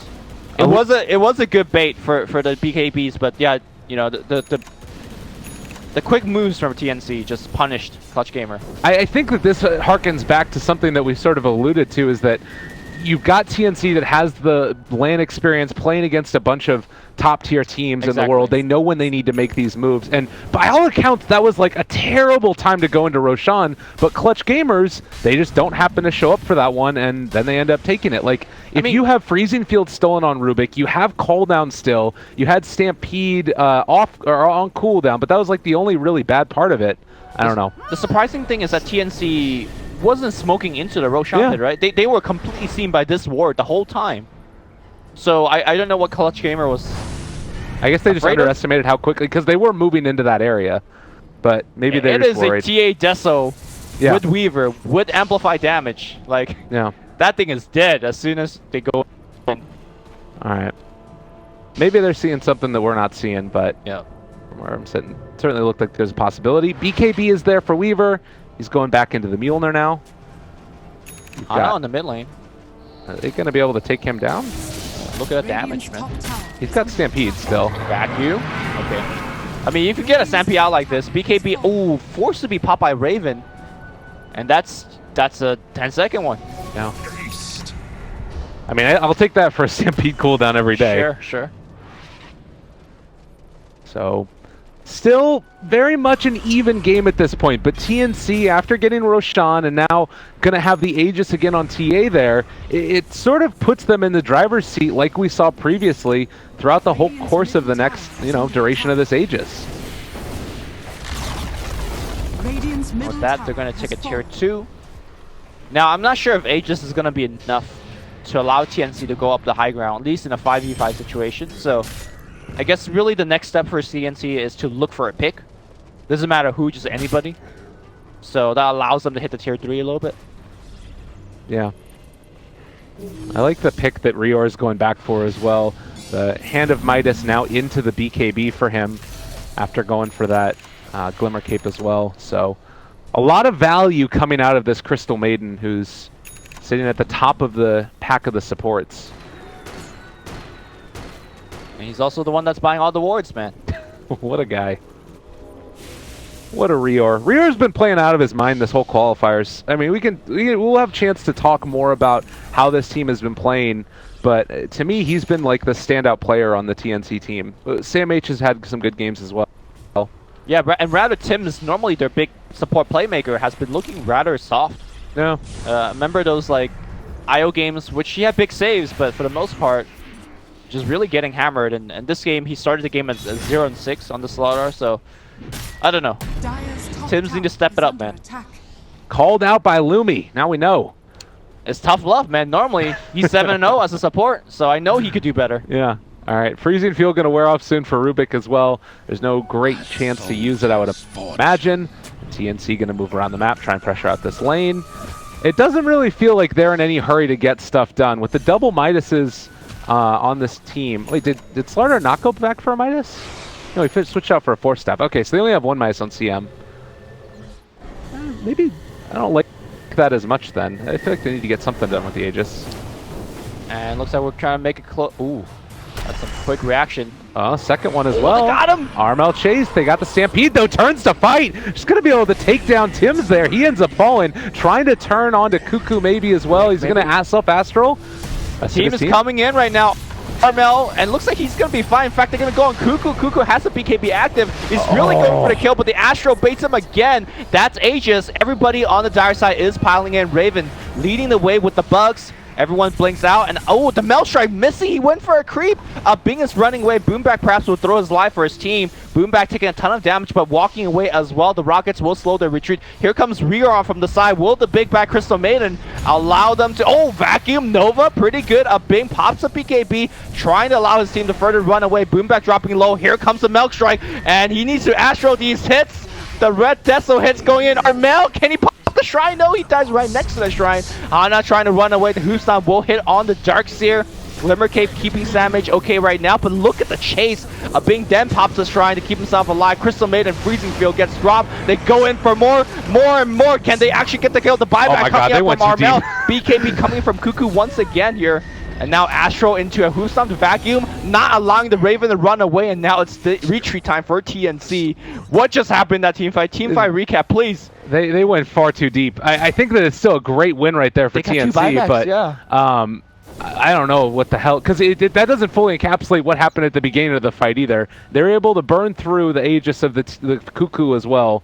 It was a good bait for the BKBs, but yeah, you know, the quick moves from TNC just punished Clutch Gamer.
I think that this harkens back to something that we sort of alluded to, is that you've got TNC that has the LAN experience playing against a bunch of top-tier teams in the world. They know when they need to make these moves. And by all accounts, that was like a terrible time to go into Roshan. But Clutch Gamers, they just don't happen to show up for that one, and then they end up taking it. Like, if you have Freezing Field stolen on Rubik, you have Cooldown still, you had Stampede off or on cooldown, but that was like the only really bad part of it. I don't know.
The surprising thing is that TNC wasn't smoking into the Roshan pit, right? They were completely seen by this ward the whole time. So I don't know what Clutch Gamer was.
I guess they just underestimated how quickly, because they were moving into that area. But maybe they're just worried.
It is a TA Deso with Weaver, with amplified damage. Like, that thing is dead as soon as they go in.
Alright. Maybe they're seeing something that we're not seeing, but from where I'm sitting, it certainly looked like there's a possibility. BKB is there for Weaver. He's going back into the Mjolnir now.
Ana on the mid lane.
Are they going to be able to take him down?
Look at that damage, man.
He's got Stampede still.
Vacuum. Okay. I mean, if you get a Stampede out like this, BKB, ooh, forced to be popped by Raven. And that's a 10-second one.
Yeah. I mean, I'll take that for a Stampede cooldown every day.
Sure, sure.
So, still very much an even game at this point, but TNC, after getting Roshan and now going to have the Aegis again on TA there, it sort of puts them in the driver's seat like we saw previously throughout the whole course of the next, duration of this Aegis.
With that, they're going to take a tier 2. Now, I'm not sure if Aegis is going to be enough to allow TNC to go up the high ground, at least in a 5v5 situation, so I guess really the next step for TNC is to look for a pick. Doesn't matter who, just anybody. So that allows them to hit the tier 3 a little bit.
Yeah. I like the pick that Rior is going back for as well. The Hand of Midas now into the BKB for him after going for that Glimmer Cape as well. So a lot of value coming out of this Crystal Maiden, who's sitting at the top of the pack of the supports.
And he's also the one that's buying all the wards, man.
What a guy. What a Rior. Rior's been playing out of his mind this whole qualifiers. I mean, we'll have a chance to talk more about how this team has been playing, but to me, he's been like the standout player on the TNC team. Sam H has had some good games as well.
Yeah, and rather Tim's, normally their big support playmaker, has been looking rather soft.
Yeah.
Remember those like IO games, which he had big saves, but for the most part, just really getting hammered. And this game, he started the game at 0-6 on the Slaughter, so I don't know. Tim's need to step it up, man.
Called out by Lumi. Now we know.
It's tough love, man. Normally, he's 7-0 as a support, so I know he could do better.
Yeah. All right. Freezing Field going to wear off soon for Rubik as well. There's no great chance to use it, I would imagine. TNC going to move around the map, try and pressure out this lane. It doesn't really feel like they're in any hurry to get stuff done. With the double Midases on this team. Wait, did Slaughter not go back for a Midas? No, he switched out for a 4-step. Okay, so they only have one Midas on CM. Maybe I don't like that as much then. I feel like they need to get something done with the Aegis.
And looks like we're trying to make it close. Ooh, that's some quick reaction.
Second one as well.
They got him!
Armel chase. They got the Stampede, though. Turns to fight. Just going to be able to take down Tim's there. He ends up falling. Trying to turn onto Cuckoo maybe as well. He's going to ass up Astral.
Team is coming in right now. Armel, and looks like he's going to be fine. In fact, they're going to go on Cuckoo. Cuckoo has a BKB active. He's really going for the kill, but the Astro baits him again. That's Aegis. Everybody on the dire side is piling in. Raven leading the way with the bugs. Everyone blinks out, and oh, the Melt Strike missing. He went for a creep. Bing is running away. Boomback perhaps will throw his life for his team. Boomback taking a ton of damage, but walking away as well. The Rockets will slow their retreat. Here comes Rear from the side. Will the big bad Crystal Maiden allow them to... Oh, Vacuum Nova, pretty good. Bing pops a BKB, trying to allow his team to further run away. Boomback dropping low. Here comes the Milk Strike, and he needs to Astro these hits. The Red Deso hits going in. Armel, can he pop the shrine? No, he dies right next to the shrine. Ana trying to run away. The Houston will hit on the Darkseer. Glimmer Cape keeping Samage okay right now, but look at the chase. Bing then pops the shrine to keep himself alive. Crystal Maiden Freezing Field gets dropped. They go in for more and more. Can they actually get the kill? The buyback coming up from Armel. BKB coming from Cuckoo once again here. And now Astro into a Houston to Vacuum, not allowing the Raven to run away, and now it's the retreat time for TNC. What just happened in that teamfight? Teamfight recap, please.
They went far too deep. I think that it's still a great win right there for TNC, but yeah. I don't know what the hell, because that doesn't fully encapsulate what happened at the beginning of the fight either. They're able to burn through the Aegis of the Cuckoo as well.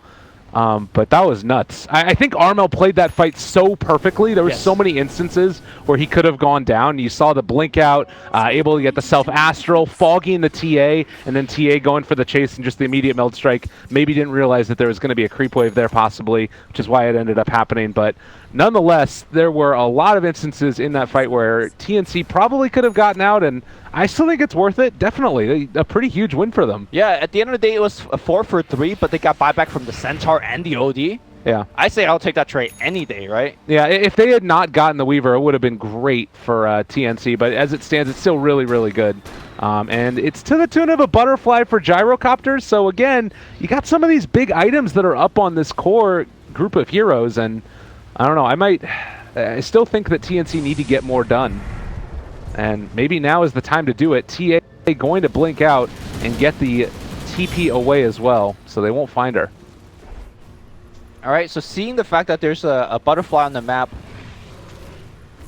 But that was nuts. I think Armel played that fight so perfectly. There were so many instances where he could have gone down. You saw the blink out, able to get the self-astral, fogging the TA, and then TA going for the chase and just the immediate meld strike. Maybe didn't realize that there was going to be a creep wave there possibly, which is why it ended up happening. But nonetheless, there were a lot of instances in that fight where TNC probably could have gotten out, and I still think it's worth it. Definitely. A pretty huge win for them.
Yeah, at the end of the day, it was a 4 for 3, but they got buyback from the Centaur and the OD.
Yeah.
I say I'll take that trade any day, right?
Yeah, if they had not gotten the Weaver, it would have been great for TNC, but as it stands, it's still really, really good. And it's to the tune of a butterfly for gyrocopters, so again, you got some of these big items that are up on this core group of heroes, and I don't know, I still think that TNC need to get more done. And maybe now is the time to do it. TA going to blink out and get the TP away as well, so they won't find her.
All right, so seeing the fact that there's a butterfly on the map.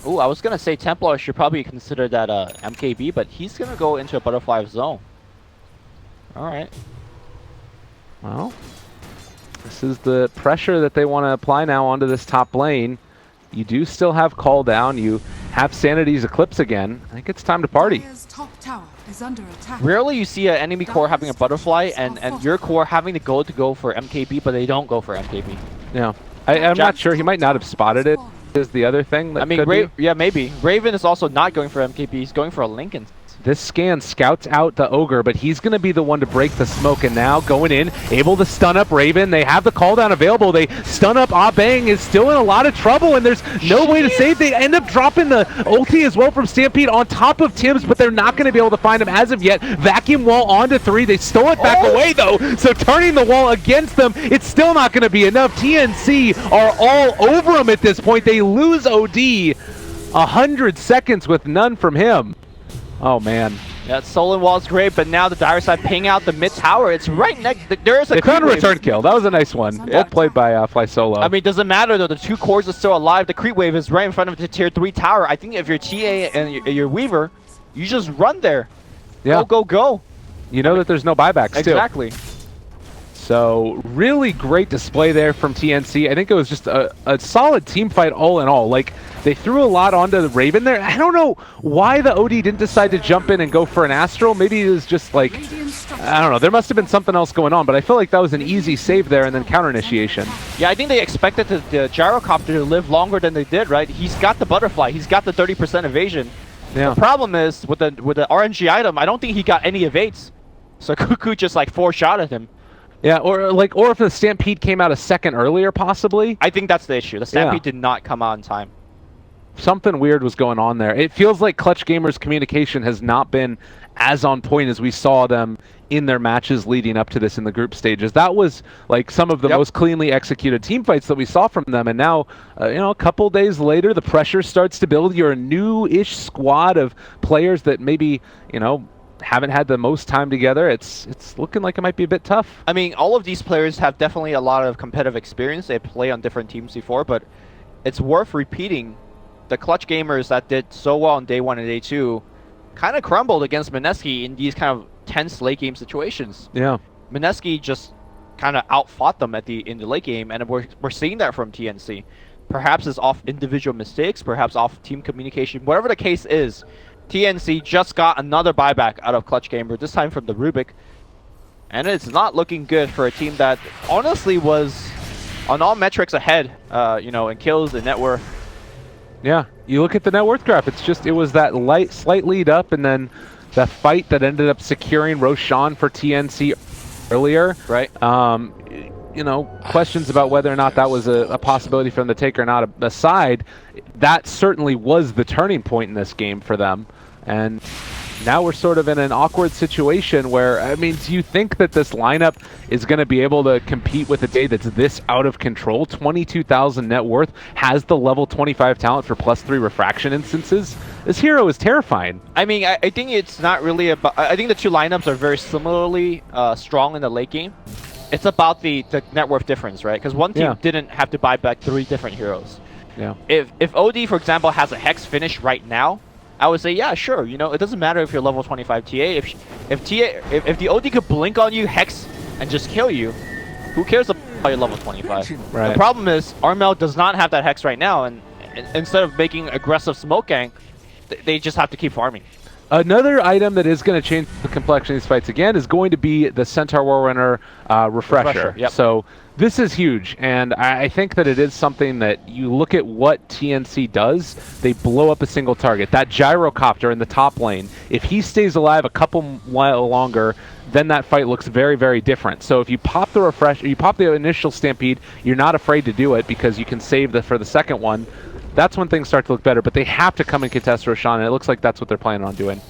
Ooh, I was going to say Templar should probably consider that MKB, but he's going to go into a butterfly zone. All right.
Well, this is the pressure that they want to apply now onto this top lane. You do still have Call Down. You have Sanity's Eclipse again. I think it's time to party.
Dire's top tower is under attack.
Rarely you see an enemy core having a butterfly and your core having to go for MKB, but they don't go for MKB.
Yeah. I'm not sure. He might not have spotted it, is the other thing. That
I mean, yeah, maybe. Raven is also not going for MKB. He's going for a Lincoln.
This scan scouts out the Ogre, but he's going to be the one to break the smoke, and now going in, able to stun up Raven. They have the call down available. They stun up Bang, is still in a lot of trouble, and there's no way to save. They end up dropping the ulti as well from Stampede on top of Tim's, but they're not going to be able to find him as of yet. Vacuum wall onto 3. They stole it back away, though, so turning the wall against them, it's still not going to be enough. TNC are all over him at this point. They lose OD. 100 seconds with none from him. Oh, man.
Yeah, Solon Wall's great, but now the dire side ping out the mid tower. It's right next. There's a.
They found a return kill. That was a nice one.
Yeah.
Both played by Fly Solo.
I mean, doesn't matter though. The 2 cores are still alive. The creep wave is right in front of the tier 3 tower. I think if you're TA and your Weaver, you just run there.
Yeah.
Go.
You know that there's no buybacks,
exactly.
too. So, really great display there from TNC. I think it was just a solid team fight all in all. Like, they threw a lot onto the Raven there. I don't know why the OD didn't decide to jump in and go for an Astral. Maybe it was just like, I don't know. There must have been something else going on, but I feel like that was an easy save there and then counter initiation.
Yeah, I think they expected the gyrocopter to live longer than they did, right? He's got the butterfly. He's got the 30% evasion. Yeah. The problem is, with the RNG item, I don't think he got any evades. So Cuckoo just like 4-shot at him.
Yeah, or if the Stampede came out a second earlier, possibly.
I think that's the issue. The Stampede did not come out in time.
Something weird was going on there. It feels like Clutch Gamers' communication has not been as on point as we saw them in their matches leading up to this in the group stages. That was like some of the most cleanly executed team fights that we saw from them. And now, a couple days later, the pressure starts to build. You're a new-ish squad of players that maybe, haven't had the most time together. It's looking like it might be a bit tough.
I mean, all of these players have definitely a lot of competitive experience. They play on different teams before, but it's worth repeating. The Clutch Gamers that did so well on day 1 and day 2 kind of crumbled against Mineski in these kind of tense late game situations.
Yeah.
Mineski just kind of outfought them in the late game, and we're seeing that from TNC. Perhaps it's off individual mistakes, perhaps off team communication. Whatever the case is, TNC just got another buyback out of Clutch Gamer, this time from the Rubik. And it's not looking good for a team that honestly was on all metrics ahead, you know, in kills and net worth.
Yeah, you look at the net worth graph, it was that slight lead up, and then the fight that ended up securing Roshan for TNC earlier.
Right.
You know, questions about whether or not that was a possibility for them to take or not aside, that certainly was the turning point in this game for them. And now we're sort of in an awkward situation where, I mean, do you think that this lineup is going to be able to compete with a day that's this out of control? 22,000 net worth, has the level 25 talent for +3 refraction instances. This hero is terrifying.
I mean, I think it's not really about... I think the two lineups are very similarly strong in the late game. It's about the net worth difference, right? Because one team didn't have to buy back 3 different heroes.
Yeah.
If OD, for example, has a Hex finish right now, I would say, yeah, sure. You know, it doesn't matter if you're level 25 TA. If the OD could blink on you, Hex, and just kill you, who cares about your level 25?
Right.
The problem is, Armel does not have that Hex right now, and instead of making aggressive smoke gank, they just have to keep farming.
Another item that is going to change the complexion of these fights again is going to be the Centaur Warrunner refresher.
Yep.
So this is huge, and I think that it is something that you look at what TNC does, they blow up a single target. That gyrocopter in the top lane, if he stays alive a couple while longer, then that fight looks very, very different. So if you pop the refresher, you pop the initial Stampede, you're not afraid to do it because you can save for the second one. That's when things start to look better, but they have to come and contest Roshan, and it looks like that's what they're planning on doing.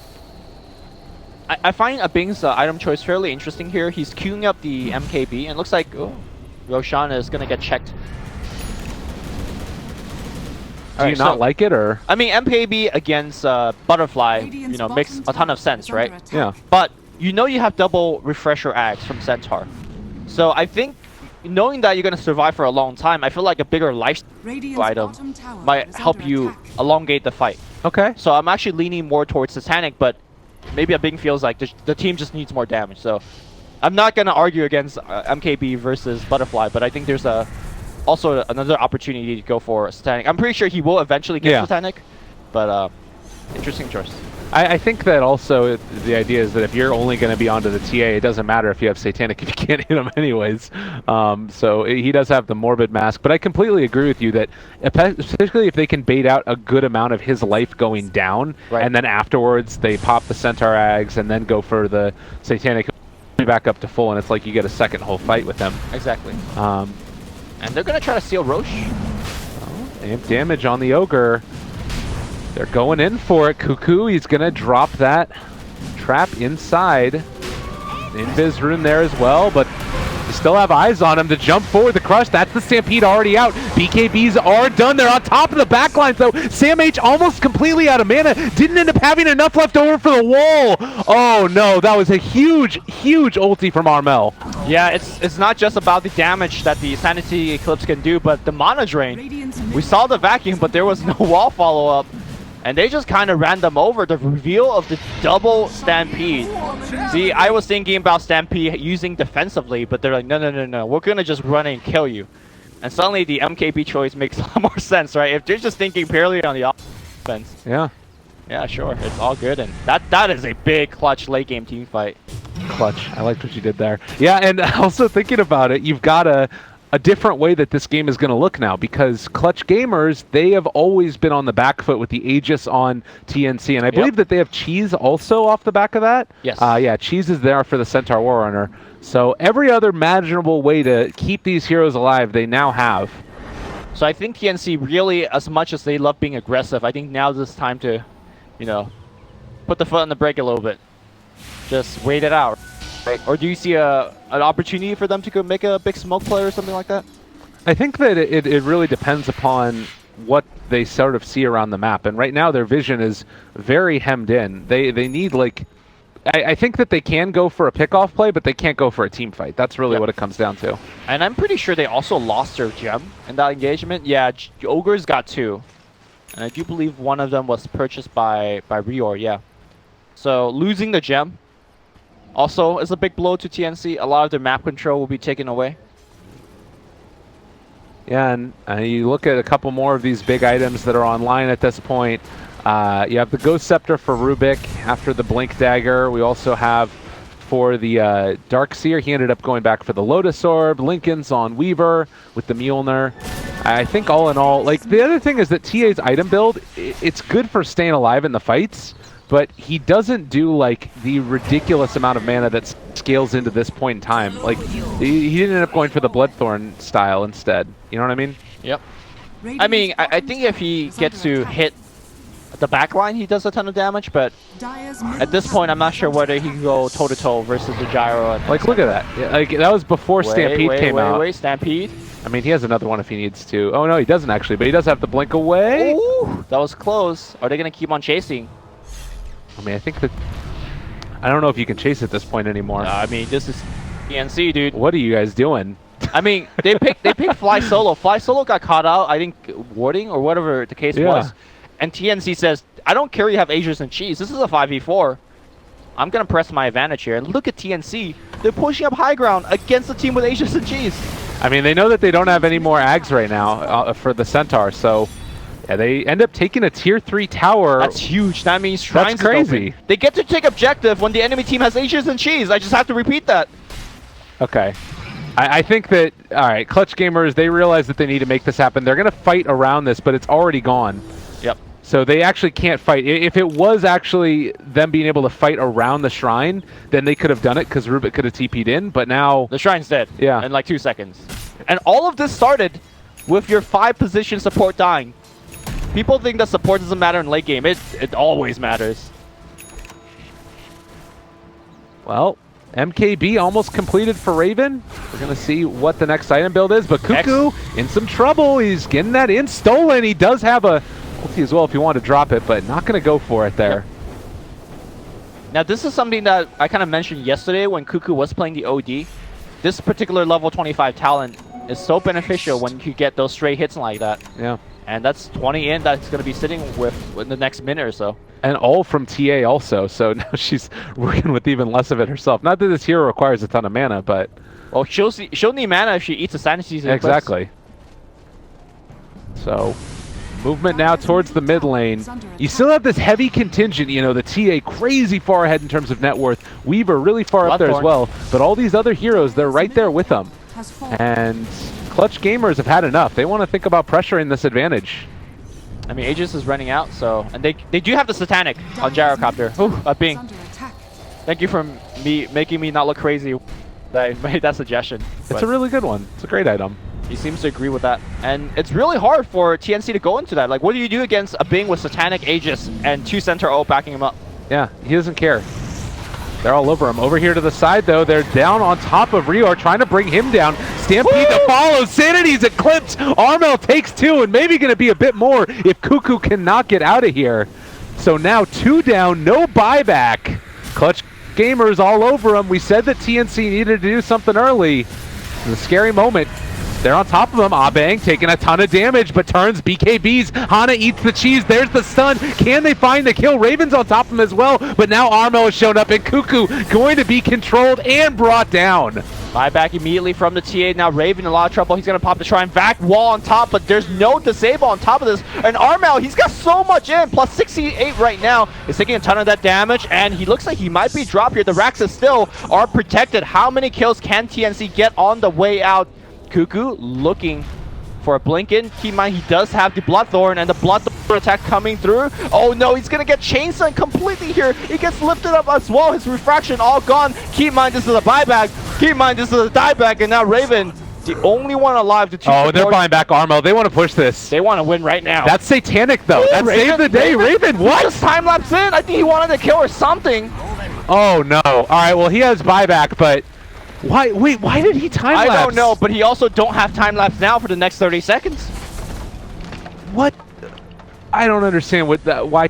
I find Abing's item choice fairly interesting here. He's queuing up the MKB, and it looks like Roshan is going to get checked.
Do you not like it, or?
I mean, MKB against Butterfly, you know, makes a ton of sense, right?
Yeah.
But you know you have double refresher ags from Centaur. So I think knowing that you're going to survive for a long time, I feel like a bigger life item might help you elongate the fight.
Okay.
So I'm actually leaning more towards Satanic, but maybe a Bing feels like the team just needs more damage. So I'm not going to argue against MKB versus Butterfly, but I think there's also another opportunity to go for Satanic. I'm pretty sure he will eventually get Satanic, but interesting choice.
I think that also the idea is that if you're only going to be onto the TA, it doesn't matter if you have Satanic if you can't hit him anyways. So he does have the Morbid Mask, but I completely agree with you that particularly if they can bait out a good amount of his life going down, and then afterwards they pop the Centaur Ags and then go for the Satanic back up to full, and it's like you get a second whole fight with him.
Exactly. And they're going to try to steal Roche.
Amp damage on the Ogre. They're going in for it. Cuckoo, he's going to drop that trap inside. Invis rune there as well, but you still have eyes on him to jump forward. The crush, that's the Stampede already out. BKBs are done. They're on top of the backlines, though. Sam H almost completely out of mana. Didn't end up having enough left over for the wall. Oh, no. That was a huge, huge ulti from Armel.
Yeah, it's not just about the damage that the Sanity Eclipse can do, but the mana drain. We saw the vacuum, but there was no wall follow-up. And they just kind of ran them over. The reveal of the double Stampede. See, I was thinking about Stampede using defensively, but they're like, no. We're going to just run and kill you. And suddenly the MKB choice makes a lot more sense, right? If they're just thinking purely on the offense.
Yeah.
Yeah, sure. It's all good. And that is a big clutch late game team fight.
Clutch. I liked what you did there. Yeah, and also thinking about it, you've got a different way that this game is going to look now, because Clutch Gamers, they have always been on the back foot with the Aegis on TNC, and I believe that they have Cheese also off the back of that.
Yes.
Yeah, Cheese is there for the Centaur Warrunner. So every other imaginable way to keep these heroes alive, they now have.
So I think TNC really, as much as they love being aggressive, I think now is time to, you know, put the foot on the brake a little bit. Just wait it out. Right. Or do you see an opportunity for them to go make a big smoke play or something like that?
I think that it really depends upon what they sort of see around the map. And right now their vision is very hemmed in. They need, like... I think that they can go for a pickoff play, but they can't go for a team fight. That's really what it comes down to.
And I'm pretty sure they also lost their gem in that engagement. Yeah, Ogre's got 2. And I do believe one of them was purchased by Rior, yeah. So losing the gem also is a big blow to TNC. A lot of their map control will be taken away.
Yeah, and you look at a couple more of these big items that are online at this point. You have the Ghost Scepter for Rubik after the Blink Dagger. We also have for the Darkseer, he ended up going back for the Lotus Orb. Lincoln's on Weaver with the Mjolnir. I think all in all, like the other thing is that TA's item build, it's good for staying alive in the fights, but he doesn't do like the ridiculous amount of mana that scales into this point in time. Like he didn't end up going for the Bloodthorn style instead. You know what I mean?
Yep. I mean, I think if he gets to hit the back line, he does a ton of damage, but at this point, I'm not sure whether he can go toe-to-toe versus the gyro.
Like, look at that. Yeah, like, that was before Stampede came out.
Wait, Stampede.
I mean, he has another one if he needs to. Oh, no, he doesn't actually, but he does have the blink away.
Ooh, that was close. Are they going to keep on chasing?
I mean, I think that... I don't know if you can chase at this point anymore.
I mean, this is TNC, dude.
What are you guys doing?
I mean, they picked Fly Solo. Fly Solo got caught out, I think, warding or whatever the case was. And TNC says, I don't care you have Aegis and Cheese. This is a 5v4. I'm going to press my advantage here. And look at TNC. They're pushing up high ground against the team with Aegis and Cheese.
I mean, they know that they don't have any more Ags right now for the Centaur. So, yeah, they end up taking a tier 3 tower.
That's huge. That means Shrines
That's crazy.
They get to take objective when the enemy team has Aegis and Cheese. I just have to repeat that.
Okay. I think that, all right, Clutch Gamers, they realize that they need to make this happen. They're going to fight around this, but it's already gone.
Yep.
So they actually can't fight. If it was actually them being able to fight around the shrine, then they could have done it because Rubik could have TP'd in, but now...
The shrine's dead.
Yeah.
In like 2 seconds. And all of this started with your 5-position support dying. People think that support doesn't matter in late game. It always matters.
Well, MKB almost completed for Raven. We're going to see what the next item build is, but Cuckoo in some trouble. He's getting that in stolen. He does have a ulti as well if you want to drop it, but not going to go for it there.
Yep. Now, this is something that I kind of mentioned yesterday when Cuckoo was playing the OD. This particular level 25 talent is so beneficial when you get those stray hits like that.
Yeah.
And that's 20 in that's going to be sitting with in the next minute or so.
And all from TA also, so now she's working with even less of it herself. Not that this hero requires a ton of mana, but...
Well, she'll need mana if she eats a Sanity Season.
Exactly. So, movement now towards the mid lane. You still have this heavy contingent, you know, the TA crazy far ahead in terms of net worth. Weaver really far up there as well. But all these other heroes, they're right there with them. And Clutch Gamers have had enough. They want to think about pressuring this advantage.
I mean, Aegis is running out, so... And they do have the Satanic on Gyrocopter. Ooh, Bing. Thank you for making me not look crazy that I made that suggestion.
It's a really good one. It's a great item.
He seems to agree with that. And it's really hard for TNC to go into that. Like, what do you do against a Bing with Satanic, Aegis, and 2 Centaur O backing him up?
Yeah, he doesn't care. They're all over him. Over here to the side, though, they're down on top of Rior, trying to bring him down. Stampede to follow. Sanity's eclipsed. Armel takes 2, and maybe going to be a bit more if Cuckoo cannot get out of here. So now 2 down, no buyback. Clutch Gamers all over him. We said that TNC needed to do something early. It's a scary moment. They're on top of him. Abang taking a ton of damage, but turns BKBs. Hana eats the cheese. There's the stun. Can they find the kill? Raven's on top of him as well, but now Armo has shown up, and Cuckoo going to be controlled and brought down.
Buyback immediately from the TA. Now Raven in a lot of trouble. He's going to pop the Shrine. Vac wall on top, but there's no disable on top of this. And Armel, he's got so much in. Plus 68 right now. He's taking a ton of that damage, and he looks like he might be dropped here. The Raxas still are protected. How many kills can TNC get on the way out? Cuckoo looking for a blink in. Keep in mind, he does have the Bloodthorn and the Bloodthorn attack coming through. Oh no, he's gonna get chainsawn completely here. He gets lifted up as well. His refraction all gone. Keep in mind, this is a buyback. Keep in mind, this is a dieback, and now Raven, the only one alive to
they're buying back Armo. They want to push this.
They want to win right now.
That's satanic, though.
Ooh,
that saved the day. Raven, what?
Just time-lapse in. I think he wanted to kill or something.
Oh no. All right, well, he has buyback, but... Why? Wait, why did he time-lapse?
I don't know, but he also don't have time-lapse now for the next 30 seconds.
What? I don't understand what that. Why?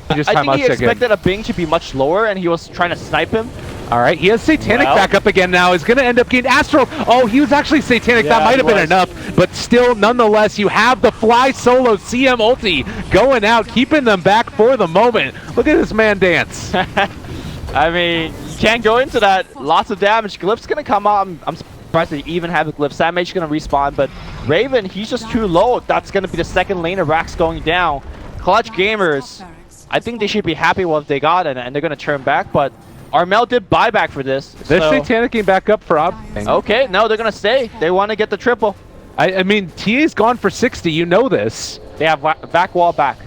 He just
I think he
time-lapsed
expected a Bing to be much lower, and he was trying to snipe him.
All right, he has Satanic
Well.
back up again now. He's going to end up getting Astral. Oh, he was actually Satanic.
Yeah,
that might
he
have been
was.
enough. But still, nonetheless, you have the Fly Solo CM ulti going out, keeping them back for the moment. Look at this man dance.
I mean, you can't go into that. Lots of damage. Glyph's gonna come out. I'm surprised they even have a Glyph. Samage gonna respawn, but Raven, he's just too low. That's gonna be the second lane of Rax going down. Clutch Gamers, I think they should be happy with what they got, and they're gonna turn back, but Armel did buyback for this.
They're
So,
Satanicing back up for Ob.
okay, no, they're gonna stay. They want to get the triple.
I mean, TA's gone for 60. You know this.
They have back wall back.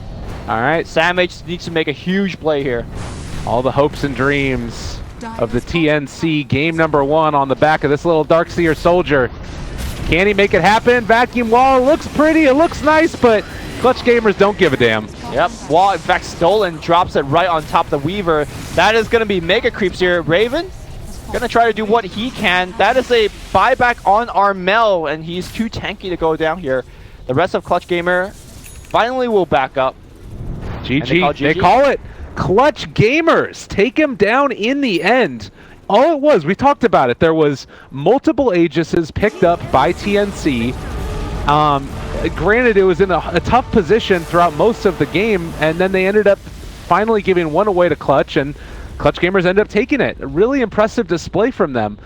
All right,
Samage needs to make a huge play here.
all the hopes and dreams of the TNC game number 1 on the back of this little Darkseer soldier. Can he make it happen? Vacuum wall looks pretty, it looks nice, but Clutch Gamers don't give a damn.
Yep, wall in fact stolen, drops it right on top of the Weaver. That is going to be mega creeps here. Raven gonna try to do what he can. That is a buyback on Armel, and he's too tanky to go down here. The rest of Clutch Gamer finally will back up.
GG, they call it. Clutch Gamers take him down in the end. All it was, we talked about it, there was multiple Aegises picked up by TNC. Granted, it was in a tough position throughout most of the game, and then they ended up finally giving one away to Clutch, and Clutch Gamers ended up taking it. A really impressive display from them.